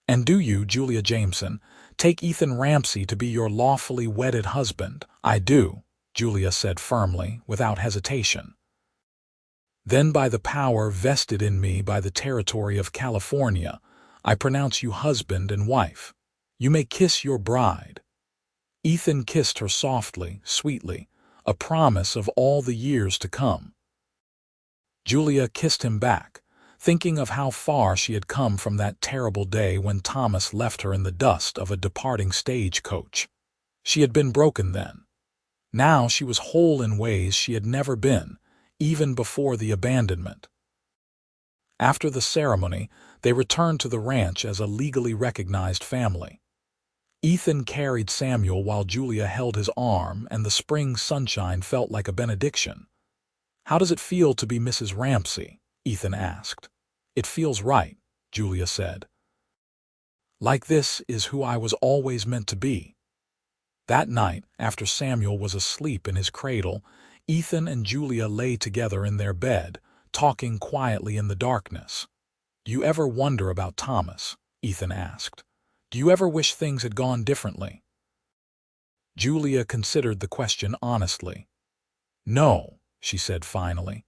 "And do you, Julia Jameson, take Ethan Ramsey to be your lawfully wedded husband?" "I do," Julia said firmly, without hesitation. Then by the power vested in me by the territory of California, I pronounce you husband and wife. You may kiss your bride." Ethan kissed her softly, sweetly, a promise of all the years to come. Julia kissed him back, thinking of how far she had come from that terrible day when Thomas left her in the dust of a departing stagecoach. She had been broken then. Now she was whole in ways she had never been, even before the abandonment. After the ceremony, they returned to the ranch as a legally recognized family. Ethan carried Samuel while Julia held his arm, and the spring sunshine felt like a benediction. "How does it feel to be Mrs. Ramsey?" Ethan asked. "It feels right," Julia said. "Like this is who I was always meant to be." That night, after Samuel was asleep in his cradle, Ethan and Julia lay together in their bed, talking quietly in the darkness. "Do you ever wonder about Thomas?" Ethan asked. "Do you ever wish things had gone differently?" Julia considered the question honestly. "No," she said finally.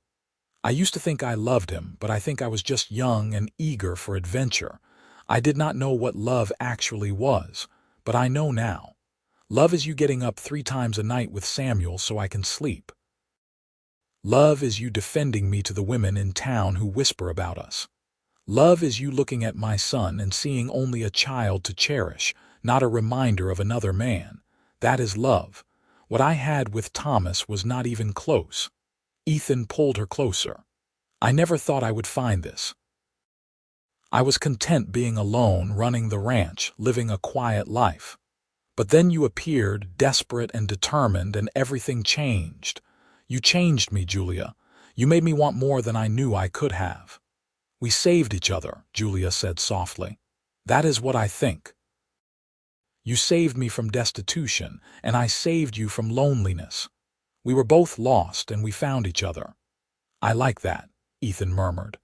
"I used to think I loved him, but I think I was just young and eager for adventure. I did not know what love actually was, but I know now. Love is you getting up 3 times a night with Samuel so I can sleep. Love is you defending me to the women in town who whisper about us. Love is you looking at my son and seeing only a child to cherish, not a reminder of another man. That is love. What I had with Thomas was not even close." Ethan pulled her closer. "I never thought I would find this. I was content being alone, running the ranch, living a quiet life. But then you appeared, desperate and determined, and everything changed. You changed me, Julia. You made me want more than I knew I could have." "We saved each other," Julia said softly. "That is what I think. You saved me from destitution, and I saved you from loneliness. We were both lost, and we found each other." "I like that," Ethan murmured.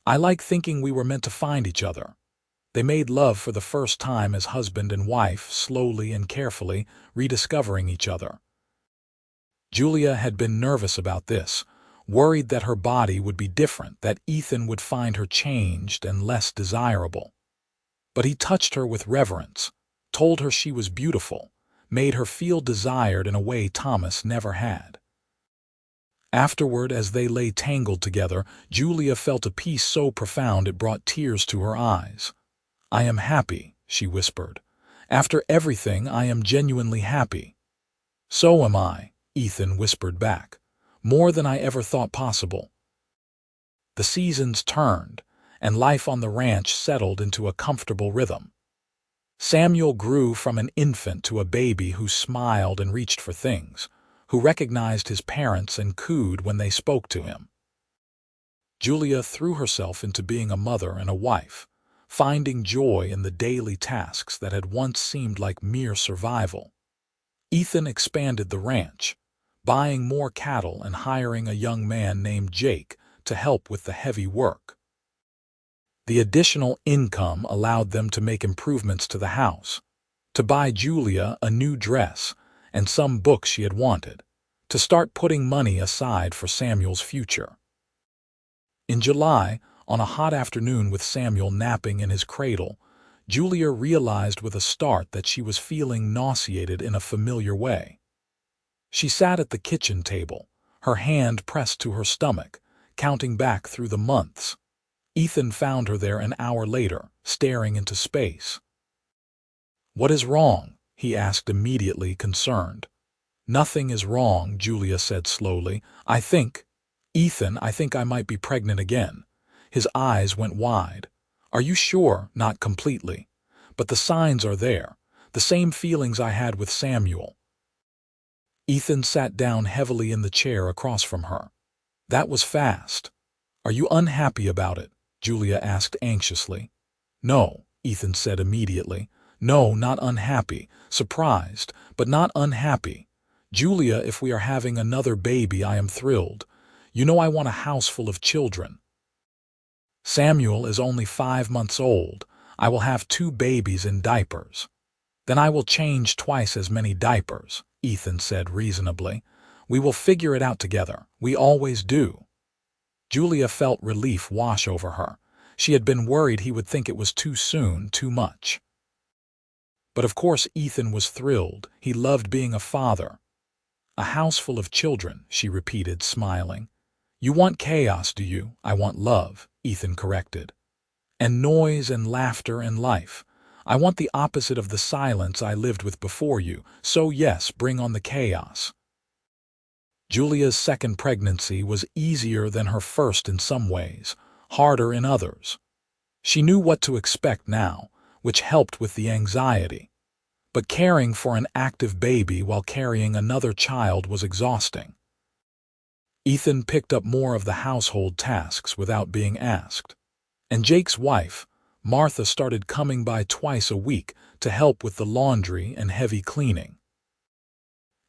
"I like thinking we were meant to find each other." They made love for the first time as husband and wife, slowly and carefully, rediscovering each other. Julia had been nervous about this, worried that her body would be different, that Ethan would find her changed and less desirable. But he touched her with reverence, told her she was beautiful, made her feel desired in a way Thomas never had. Afterward, as they lay tangled together, Julia felt a peace so profound it brought tears to her eyes. "I am happy," she whispered. "After everything, I am genuinely happy." "So am I," Ethan whispered back. "More than I ever thought possible." The seasons turned, and life on the ranch settled into a comfortable rhythm. Samuel grew from an infant to a baby who smiled and reached for things, who recognized his parents and cooed when they spoke to him. Julia threw herself into being a mother and a wife, finding joy in the daily tasks that had once seemed like mere survival. Ethan expanded the ranch, buying more cattle and hiring a young man named Jake to help with the heavy work. The additional income allowed them to make improvements to the house, to buy Julia a new dress and some books she had wanted, to start putting money aside for Samuel's future. In July, on a hot afternoon with Samuel napping in his cradle, Julia realized with a start that she was feeling nauseated in a familiar way. She sat at the kitchen table, her hand pressed to her stomach, counting back through the months. Ethan found her there an hour later, staring into space. "What is wrong?" he asked immediately, concerned. "Nothing is wrong," Julia said slowly. I think I might be pregnant again." His eyes went wide. "Are you sure?" "Not completely. But the signs are there. The same feelings I had with Samuel." Ethan sat down heavily in the chair across from her. "That was fast. Are you unhappy about it?" Julia asked anxiously. "No," Ethan said immediately. "No, not unhappy. Surprised, but not unhappy. Julia, if we are having another baby, I am thrilled. You know I want a house full of children. Samuel is only 5 months old. I will have 2 babies in diapers." "Then I will change twice as many diapers," Ethan said reasonably. "We will figure it out together. We always do." Julia felt relief wash over her. She had been worried he would think it was too soon, too much. But of course Ethan was thrilled. He loved being a father. "A house full of children," she repeated, smiling. "You want chaos, do you?" "I want love," Ethan corrected. "And noise and laughter and life. I want the opposite of the silence I lived with before you, so yes, bring on the chaos." Julia's second pregnancy was easier than her first in some ways, harder in others. She knew what to expect now, which helped with the anxiety. But caring for an active baby while carrying another child was exhausting. Ethan picked up more of the household tasks without being asked. And Jake's wife, Martha, started coming by twice a week to help with the laundry and heavy cleaning.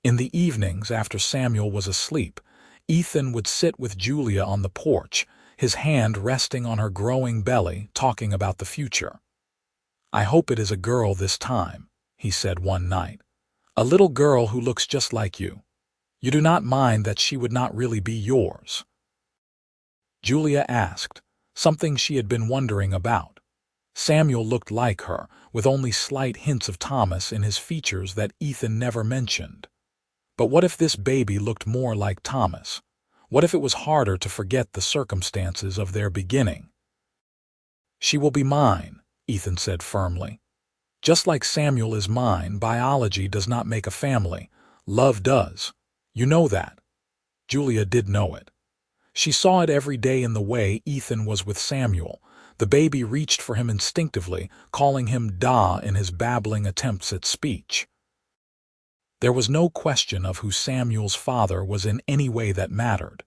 In the evenings, after Samuel was asleep, Ethan would sit with Julia on the porch, his hand resting on her growing belly, talking about the future. "I hope it is a girl this time," he said one night. "A little girl who looks just like you. You do not mind that she would not really be yours?" Julia asked, something she had been wondering about. Samuel looked like her, with only slight hints of Thomas in his features that Ethan never mentioned. But what if this baby looked more like Thomas? What if it was harder to forget the circumstances of their beginning? "She will be mine," Ethan said firmly. "Just like Samuel is mine, biology does not make a family. Love does. You know that." Julia did know it. She saw it every day in the way Ethan was with Samuel. The baby reached for him instinctively, calling him Da in his babbling attempts at speech. There was no question of who Samuel's father was in any way that mattered.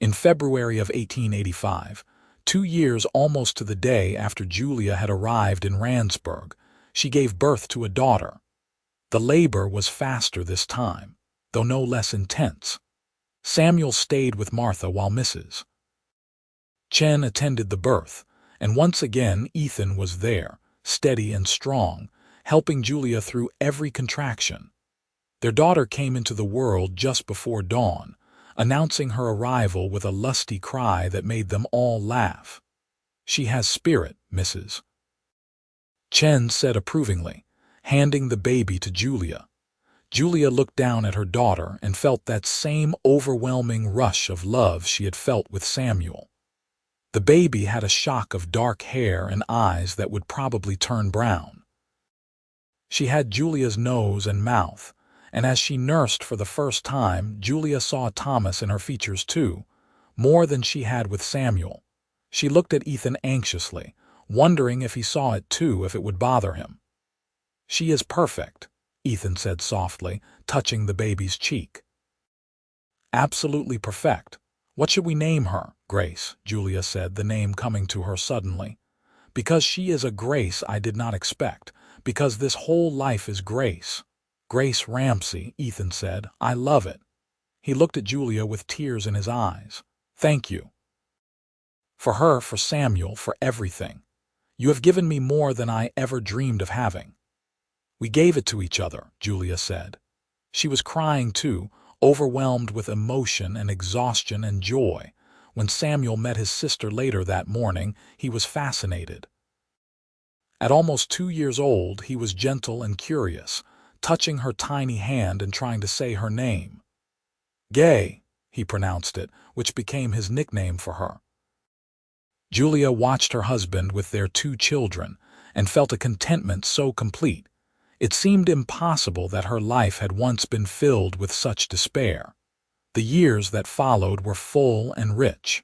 In February of 1885, 2 years almost to the day after Julia had arrived in Randsburg, she gave birth to a daughter. The labor was faster this time, though no less intense. Samuel stayed with Martha while Mrs. Chen attended the birth, and once again Ethan was there, steady and strong, helping Julia through every contraction. Their daughter came into the world just before dawn, announcing her arrival with a lusty cry that made them all laugh. "She has spirit," Mrs. Chen said approvingly, handing the baby to Julia. Julia looked down at her daughter and felt that same overwhelming rush of love she had felt with Samuel. The baby had a shock of dark hair and eyes that would probably turn brown. She had Julia's nose and mouth, and as she nursed for the first time, Julia saw Thomas in her features too, more than she had with Samuel. She looked at Ethan anxiously, wondering if he saw it too, if it would bother him. "She is perfect," Ethan said softly, touching the baby's cheek. "Absolutely perfect. What should we name her?" "Grace," Julia said, the name coming to her suddenly. "Because she is a Grace I did not expect, because this whole life is Grace." "Grace Ramsey," Ethan said. "I love it." He looked at Julia with tears in his eyes. "Thank you. For her, for Samuel, for everything. You have given me more than I ever dreamed of having." "We gave it to each other," Julia said. She was crying too, overwhelmed with emotion and exhaustion and joy. When Samuel met his sister later that morning, he was fascinated. At almost 2 years old, he was gentle and curious, touching her tiny hand and trying to say her name. "Gay," he pronounced it, which became his nickname for her. Julia watched her husband with their 2 children and felt a contentment so complete. It seemed impossible that her life had once been filled with such despair. The years that followed were full and rich.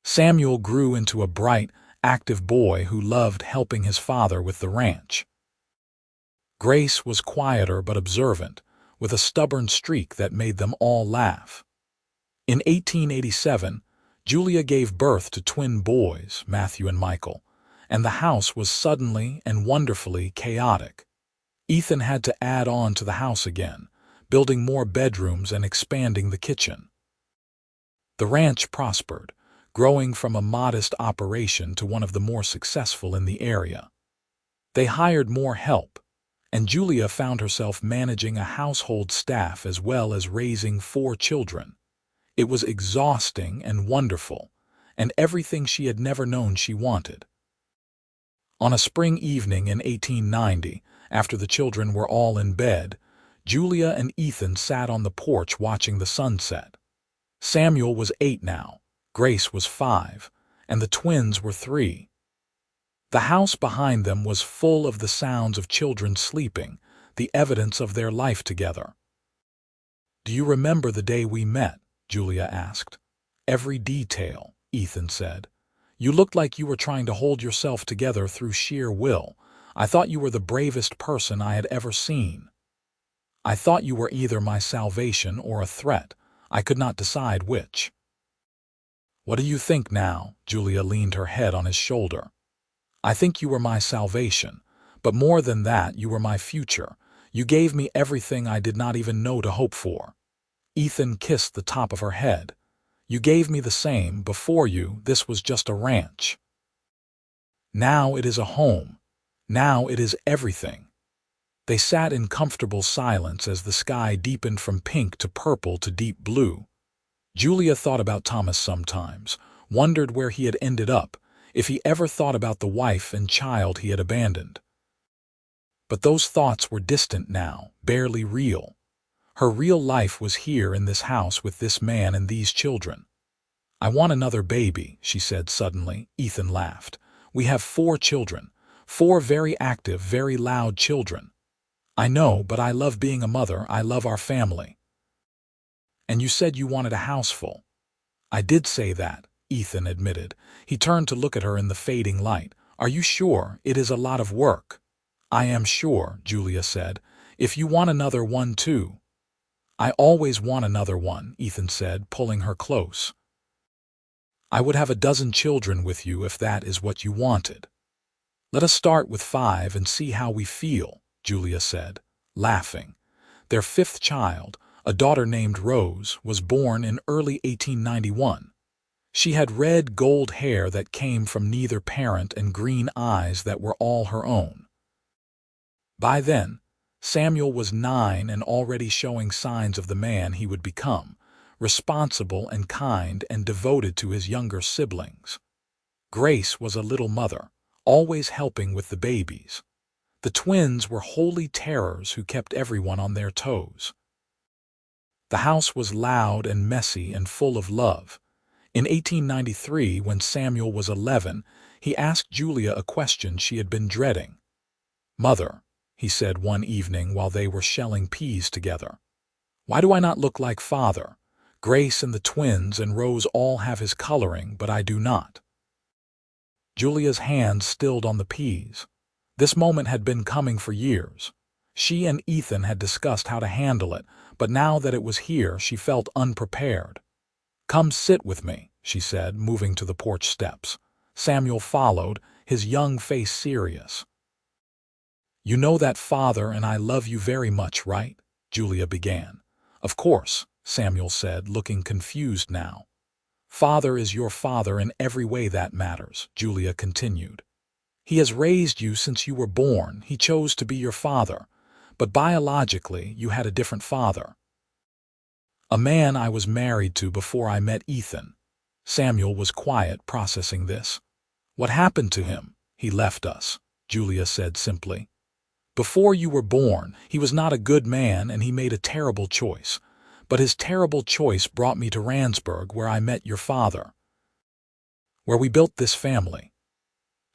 Samuel grew into a bright, active boy who loved helping his father with the ranch. Grace was quieter but observant, with a stubborn streak that made them all laugh. In 1887, Julia gave birth to twin boys, Matthew and Michael, and the house was suddenly and wonderfully chaotic. Ethan had to add on to the house again, building more bedrooms and expanding the kitchen. The ranch prospered, growing from a modest operation to one of the more successful in the area. They hired more help, and Julia found herself managing a household staff as well as raising 4 children. It was exhausting and wonderful, and everything she had never known she wanted. On a spring evening in 1890, after the children were all in bed, Julia and Ethan sat on the porch watching the sunset. Samuel was 8 now, Grace was 5, and the twins were 3. The house behind them was full of the sounds of children sleeping, the evidence of their life together. "Do you remember the day we met?" Julia asked. "Every detail," Ethan said. "You looked like you were trying to hold yourself together through sheer will. I thought you were the bravest person I had ever seen. I thought you were either my salvation or a threat. I could not decide which." "What do you think now?" Julia leaned her head on his shoulder. "I think you were my salvation, but more than that, you were my future. You gave me everything I did not even know to hope for." Ethan kissed the top of her head. "You gave me the same. Before you, this was just a ranch. Now it is a home. Now it is everything." They sat in comfortable silence as the sky deepened from pink to purple to deep blue. Julia thought about Thomas sometimes, wondered where he had ended up, if he ever thought about the wife and child he had abandoned. But those thoughts were distant now, barely real. Her real life was here in this house with this man and these children. "I want another baby," she said suddenly. Ethan laughed. "We have 4 children, 4 very active, very loud children. I know, but I love being a mother. I love our family." "And you said you wanted a house full." "I did say that," Ethan admitted. He turned to look at her in the fading light. "Are you sure? It is a lot of work." "I am sure," Julia said. "If you want another one too." "I always want another one," Ethan said, pulling her close. "I would have a dozen children with you if that is what you wanted." "Let us start with 5 and see how we feel," Julia said, laughing. Their 5th child, a daughter named Rose, was born in early 1891. She had red gold hair that came from neither parent and green eyes that were all her own. By then, Samuel was 9 and already showing signs of the man he would become, responsible and kind and devoted to his younger siblings. Grace was a little mother, always helping with the babies. The twins were holy terrors who kept everyone on their toes. The house was loud and messy and full of love. In 1893, when Samuel was 11, he asked Julia a question she had been dreading. "Mother," he said one evening while they were shelling peas together, "why do I not look like Father? Grace and the twins and Rose all have his coloring, but I do not." Julia's hand stilled on the peas. This moment had been coming for years. She and Ethan had discussed how to handle it, but now that it was here, she felt unprepared. "Come sit with me," she said, moving to the porch steps. Samuel followed, his young face serious. "You know that Father and I love you very much, right?" Julia began. "Of course," Samuel said, looking confused now. "Father is your father in every way that matters," Julia continued. "He has raised you since you were born. He chose to be your father, but biologically you had a different father. A man I was married to before I met Ethan." Samuel was quiet, processing this. "What happened to him?" "He left us," Julia said simply. "Before you were born, he was not a good man and he made a terrible choice. But his terrible choice brought me to Randsburg, where I met your father, where we built this family.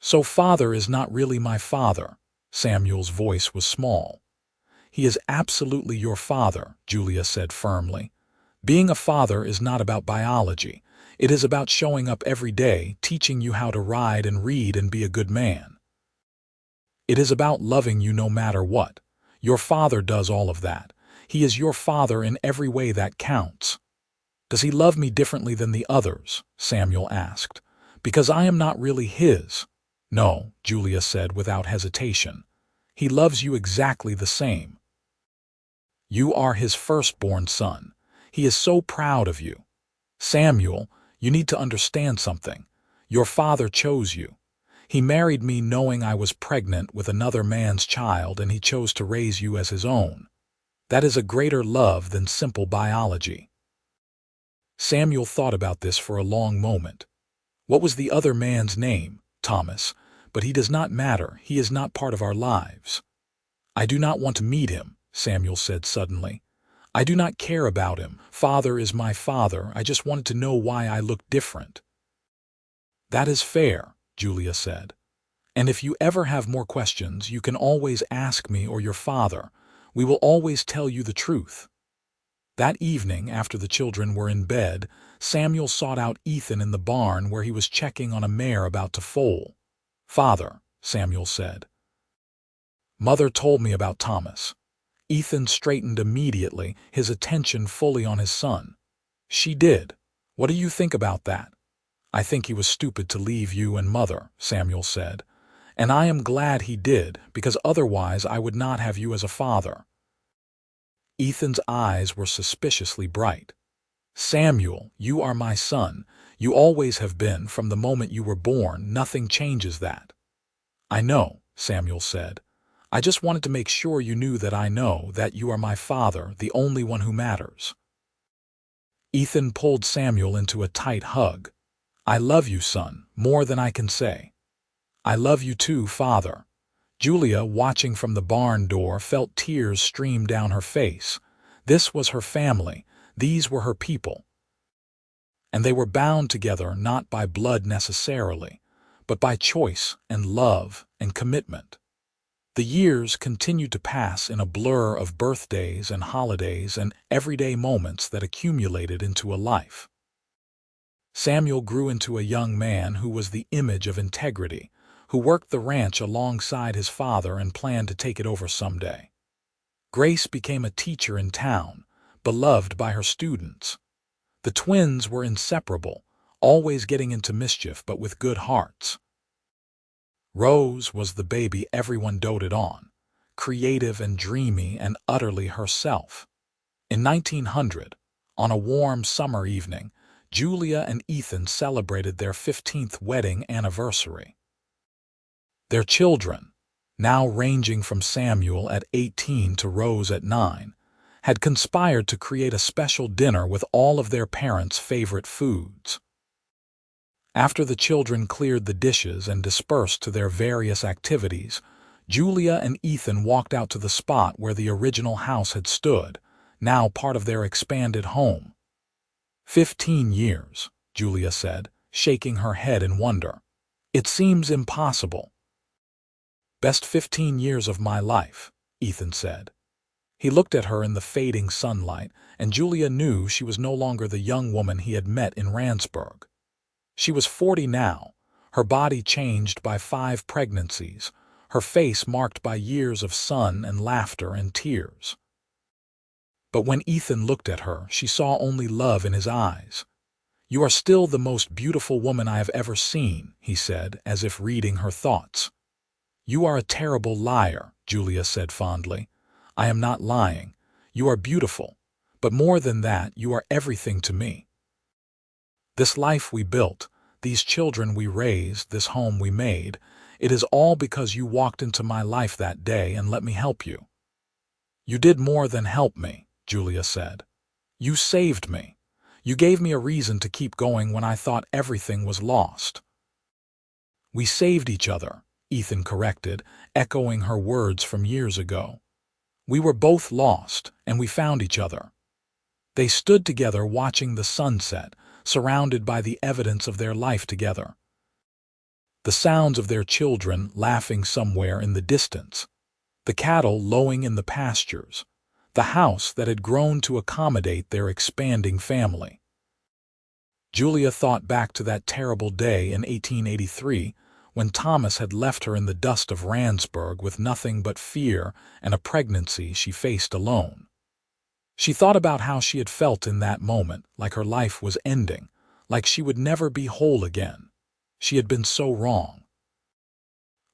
So Father is not really my father." Samuel's voice was small. "He is absolutely your father," Julia said firmly. "Being a father is not about biology. It is about showing up every day, teaching you how to ride and read and be a good man. It is about loving you no matter what. Your father does all of that. He is your father in every way that counts." "Does he love me differently than the others?" Samuel asked. "Because I am not really his." "No," Julia said without hesitation. "He loves you exactly the same. You are his firstborn son. He is so proud of you. Samuel, you need to understand something. Your father chose you. He married me knowing I was pregnant with another man's child, and he chose to raise you as his own. That is a greater love than simple biology." Samuel thought about this for a long moment. What was the other man's name? Thomas. But he does not matter. He is not part of our lives. I do not want to meet him, Samuel said suddenly. I do not care about him. Father is my father. I just wanted to know why I look different. That is fair, Julia said. And if you ever have more questions, you can always ask me or your father. We will always tell you the truth. That evening, after the children were in bed, Samuel sought out Ethan in the barn where he was checking on a mare about to foal. Father, Samuel said. Mother told me about Thomas. Ethan straightened immediately, his attention fully on his son. She did. What do you think about that? I think he was stupid to leave you and Mother, Samuel said. And I am glad he did, because otherwise I would not have you as a father. Ethan's eyes were suspiciously bright. Samuel, you are my son. You always have been from the moment you were born. Nothing changes that. I know, Samuel said. I just wanted to make sure you knew that I know that you are my father, the only one who matters. Ethan pulled Samuel into a tight hug. I love you, son, more than I can say. I love you too, father. Julia, watching from the barn door, felt tears stream down her face. This was her family. These were her people. And they were bound together not by blood necessarily, but by choice and love and commitment. The years continued to pass in a blur of birthdays and holidays and everyday moments that accumulated into a life. Samuel grew into a young man who was the image of integrity, who worked the ranch alongside his father and planned to take it over someday. Grace became a teacher in town, beloved by her students. The twins were inseparable, always getting into mischief but with good hearts. Rose was the baby everyone doted on, creative and dreamy and utterly herself. In 1900, on a warm summer evening, Julia and Ethan celebrated their 15th wedding anniversary. Their children, now ranging from Samuel at 18 to Rose at 9, had conspired to create a special dinner with all of their parents' favorite foods. After the children cleared the dishes and dispersed to their various activities, Julia and Ethan walked out to the spot where the original house had stood, now part of their expanded home. 15 years, Julia said, shaking her head in wonder. It seems impossible. Best 15 years of my life, Ethan said. He looked at her in the fading sunlight, and Julia knew she was no longer the young woman he had met in Randsburg. She was 40 now, her body changed by 5 pregnancies, her face marked by years of sun and laughter and tears. But when Ethan looked at her, she saw only love in his eyes. You are still the most beautiful woman I have ever seen, he said, as if reading her thoughts. You are a terrible liar, Julia said fondly. I am not lying. You are beautiful. But more than that, you are everything to me. This life we built, these children we raised, this home we made, it is all because you walked into my life that day and let me help you. You did more than help me, Julia said. You saved me. You gave me a reason to keep going when I thought everything was lost. We saved each other, Ethan corrected, echoing her words from years ago. We were both lost, and we found each other. They stood together watching the sunset, surrounded by the evidence of their life together. The sounds of their children laughing somewhere in the distance, the cattle lowing in the pastures, the house that had grown to accommodate their expanding family. Julia thought back to that terrible day in 1883 when Thomas had left her in the dust of Randsburg with nothing but fear and a pregnancy she faced alone. She thought about how she had felt in that moment, like her life was ending, like she would never be whole again. She had been so wrong.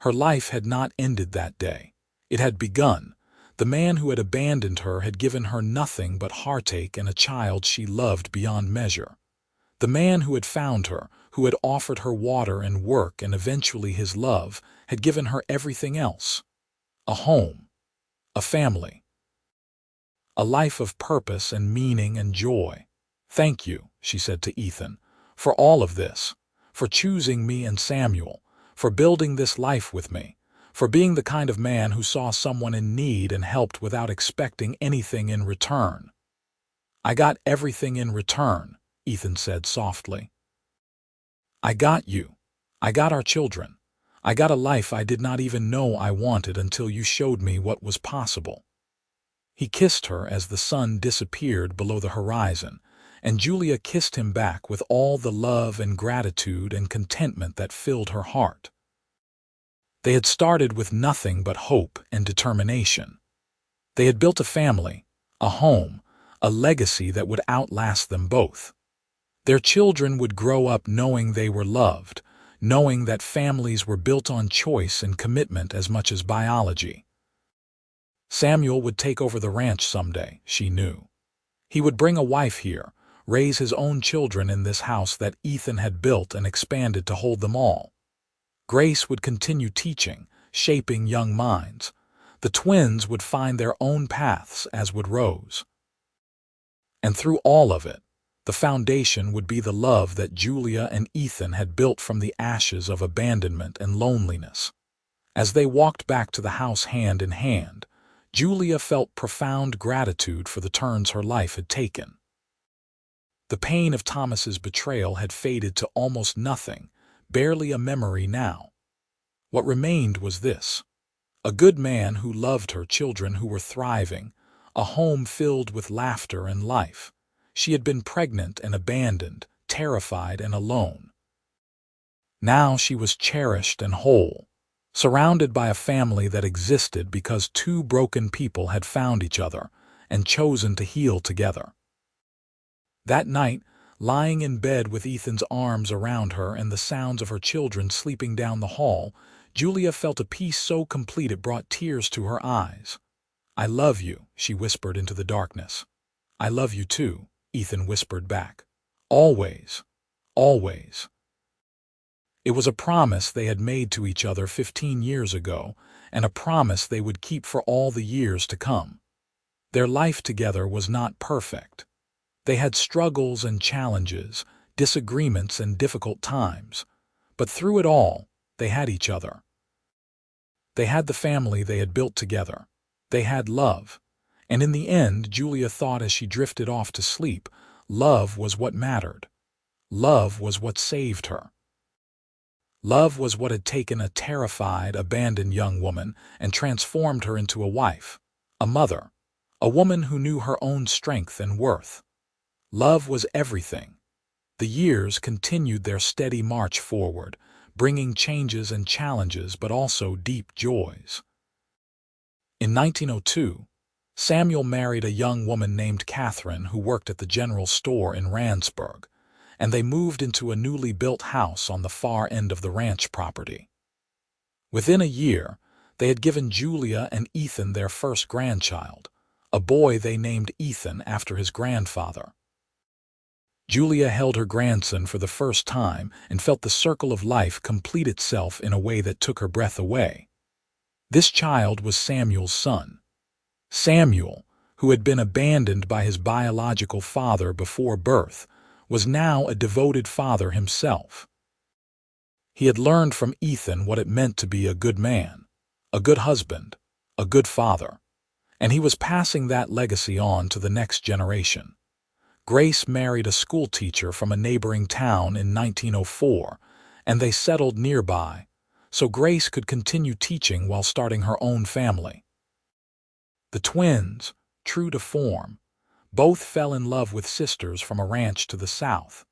Her life had not ended that day. It had begun. The man who had abandoned her had given her nothing but heartache and a child she loved beyond measure. The man who had found her, who had offered her water and work and eventually his love, had given her everything else. A home, a family, a life of purpose and meaning and joy. Thank you, she said to Ethan, for all of this, for choosing me and Samuel, for building this life with me, for being the kind of man who saw someone in need and helped without expecting anything in return." "I got everything in return," Ethan said softly. "I got you. I got our children. I got a life I did not even know I wanted until you showed me what was possible." He kissed her as the sun disappeared below the horizon, and Julia kissed him back with all the love and gratitude and contentment that filled her heart. They had started with nothing but hope and determination. They had built a family, a home, a legacy that would outlast them both. Their children would grow up knowing they were loved, knowing that families were built on choice and commitment as much as biology. Samuel would take over the ranch someday, she knew. He would bring a wife here, raise his own children in this house that Ethan had built and expanded to hold them all. Grace would continue teaching, shaping young minds. The twins would find their own paths, as would Rose. And through all of it, the foundation would be the love that Julia and Ethan had built from the ashes of abandonment and loneliness. As they walked back to the house hand in hand, Julia felt profound gratitude for the turns her life had taken. The pain of Thomas's betrayal had faded to almost nothing, barely a memory now. What remained was this: a good man who loved her children who were thriving, a home filled with laughter and life. She had been pregnant and abandoned, terrified and alone. Now she was cherished and whole, surrounded by a family that existed because two broken people had found each other and chosen to heal together. That night, lying in bed with Ethan's arms around her and the sounds of her children sleeping down the hall, Julia felt a peace so complete it brought tears to her eyes. "I love you," she whispered into the darkness. "I love you too," Ethan whispered back. "Always, always." It was a promise they had made to each other 15 years ago, and a promise they would keep for all the years to come. Their life together was not perfect. They had struggles and challenges, disagreements and difficult times, but through it all, they had each other. They had the family they had built together. They had love. And in the end, Julia thought as she drifted off to sleep, love was what mattered. Love was what saved her. Love was what had taken a terrified, abandoned young woman and transformed her into a wife, a mother, a woman who knew her own strength and worth. Love was everything. The years continued their steady march forward, bringing changes and challenges but also deep joys. In 1902, Samuel married a young woman named Catherine who worked at the general store in Randsburg, and they moved into a newly built house on the far end of the ranch property. Within a year, they had given Julia and Ethan their first grandchild, a boy they named Ethan after his grandfather. Julia held her grandson for the first time and felt the circle of life complete itself in a way that took her breath away. This child was Samuel's son. Samuel, who had been abandoned by his biological father before birth, was now a devoted father himself. He had learned from Ethan what it meant to be a good man, a good husband, a good father, and he was passing that legacy on to the next generation. Grace married a schoolteacher from a neighboring town in 1904, and they settled nearby, so Grace could continue teaching while starting her own family. The twins, true to form, both fell in love with sisters from a ranch to the south,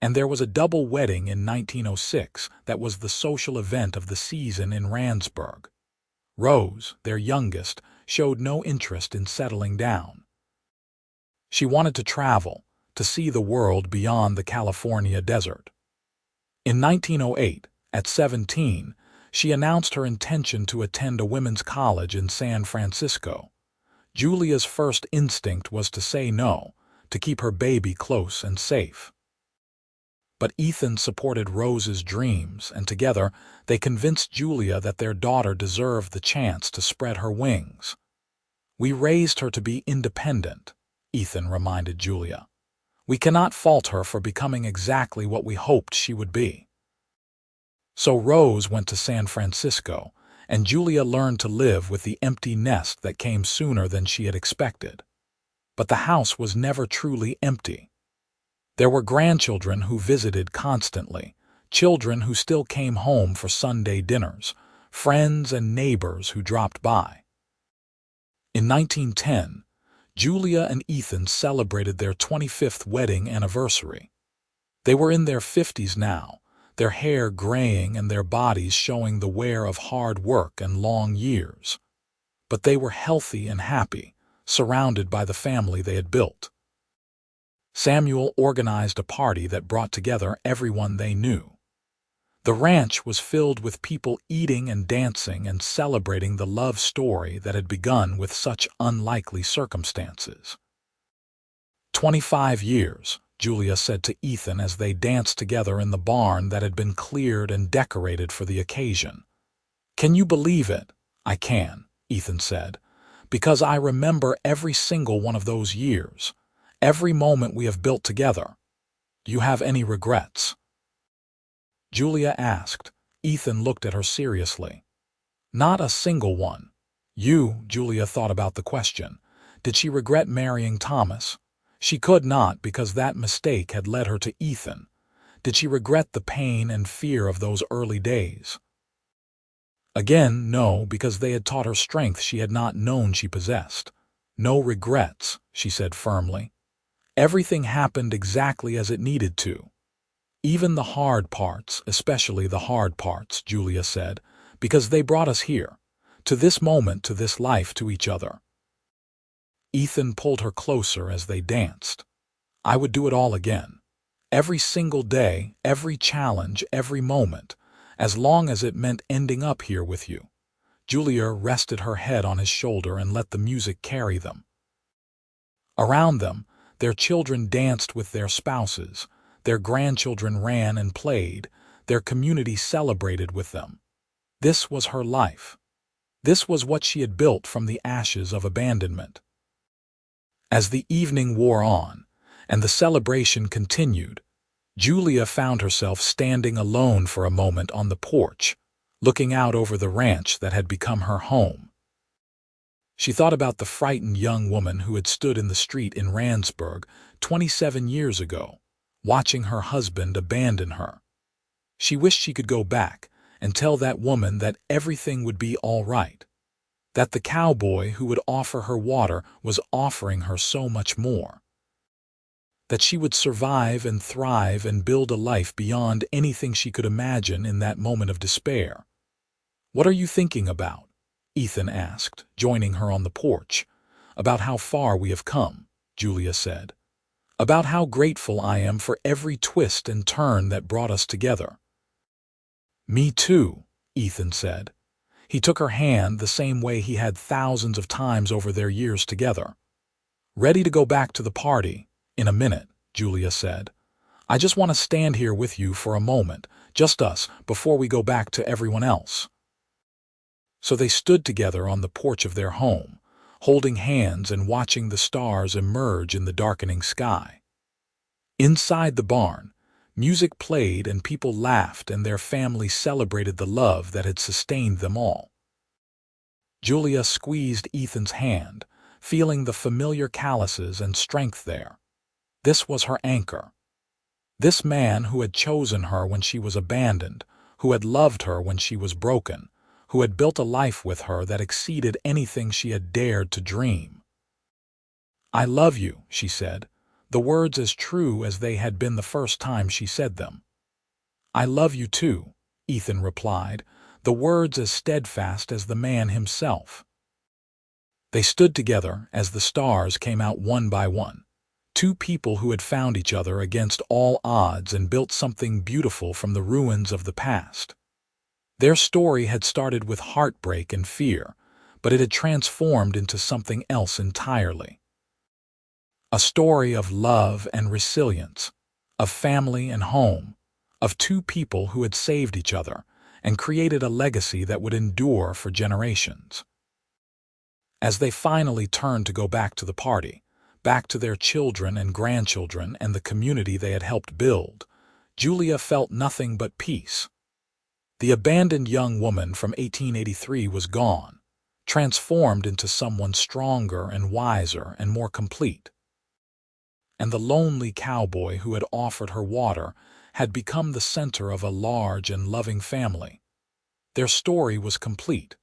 and there was a double wedding in 1906 that was the social event of the season in Randsburg. Rose, their youngest, showed no interest in settling down. She wanted to travel, to see the world beyond the California desert. In 1908, at 17, she announced her intention to attend a women's college in San Francisco. Julia's first instinct was to say no, to keep her baby close and safe. But Ethan supported Rose's dreams, and together they convinced Julia that their daughter deserved the chance to spread her wings. "We raised her to be independent," Ethan reminded Julia. "We cannot fault her for becoming exactly what we hoped she would be." So Rose went to San Francisco, and Julia learned to live with the empty nest that came sooner than she had expected. But the house was never truly empty. There were grandchildren who visited constantly, children who still came home for Sunday dinners, friends and neighbors who dropped by. In 1910, Julia and Ethan celebrated their 25th wedding anniversary. They were in their 50s now, their hair graying and their bodies showing the wear of hard work and long years. But they were healthy and happy, surrounded by the family they had built. Samuel organized a party that brought together everyone they knew. The ranch was filled with people eating and dancing and celebrating the love story that had begun with such unlikely circumstances. 25 years, Julia said to Ethan as they danced together in the barn that had been cleared and decorated for the occasion. "Can you believe it?" "I can," Ethan said, "because I remember every single one of those years, every moment we have built together. Do you have any regrets?" Julia asked. Ethan looked at her seriously. "Not a single one." Julia thought about the question. Did she regret marrying Thomas? She could not, because that mistake had led her to Ethan. Did she regret the pain and fear of those early days? Again, no, because they had taught her strength she had not known she possessed. "No regrets," she said firmly. "Everything happened exactly as it needed to. Even the hard parts, especially the hard parts," Julia said, "because they brought us here, to this moment, to this life, to each other." Ethan pulled her closer as they danced. "I would do it all again. Every single day, every challenge, every moment, as long as it meant ending up here with you." Julia rested her head on his shoulder and let the music carry them. Around them, their children danced with their spouses, their grandchildren ran and played, their community celebrated with them. This was her life. This was what she had built from the ashes of abandonment. As the evening wore on, and the celebration continued, Julia found herself standing alone for a moment on the porch, looking out over the ranch that had become her home. She thought about the frightened young woman who had stood in the street in Randsburg 27 years ago, watching her husband abandon her. She wished she could go back and tell that woman that everything would be all right, that the cowboy who would offer her water was offering her so much more, that she would survive and thrive and build a life beyond anything she could imagine in that moment of despair. "What are you thinking about?" Ethan asked, joining her on the porch. "About how far we have come," Julia said. "About how grateful I am for every twist and turn that brought us together." "Me too," Ethan said. He took her hand the same way he had thousands of times over their years together. "Ready to go back to the party?" "In a minute," Julia said. "I just want to stand here with you for a moment, just us, before we go back to everyone else." So they stood together on the porch of their home, holding hands and watching the stars emerge in the darkening sky. Inside the barn, music played and people laughed and their family celebrated the love that had sustained them all. Julia squeezed Ethan's hand, feeling the familiar calluses and strength there. This was her anchor. This man who had chosen her when she was abandoned, who had loved her when she was broken, who had built a life with her that exceeded anything she had dared to dream. "I love you," she said, the words as true as they had been the first time she said them. "I love you too," Ethan replied, the words as steadfast as the man himself. They stood together as the stars came out one by one, two people who had found each other against all odds and built something beautiful from the ruins of the past. Their story had started with heartbreak and fear, but it had transformed into something else entirely. A story of love and resilience, of family and home, of two people who had saved each other and created a legacy that would endure for generations. As they finally turned to go back to the party, back to their children and grandchildren and the community they had helped build, Julia felt nothing but peace. The abandoned young woman from 1883 was gone, transformed into someone stronger and wiser and more complete. And the lonely cowboy who had offered her water had become the center of a large and loving family. Their story was complete,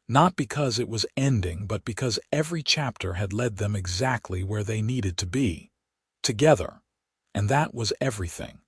not because it was ending, but because every chapter had led them exactly where they needed to be, together, and that was everything.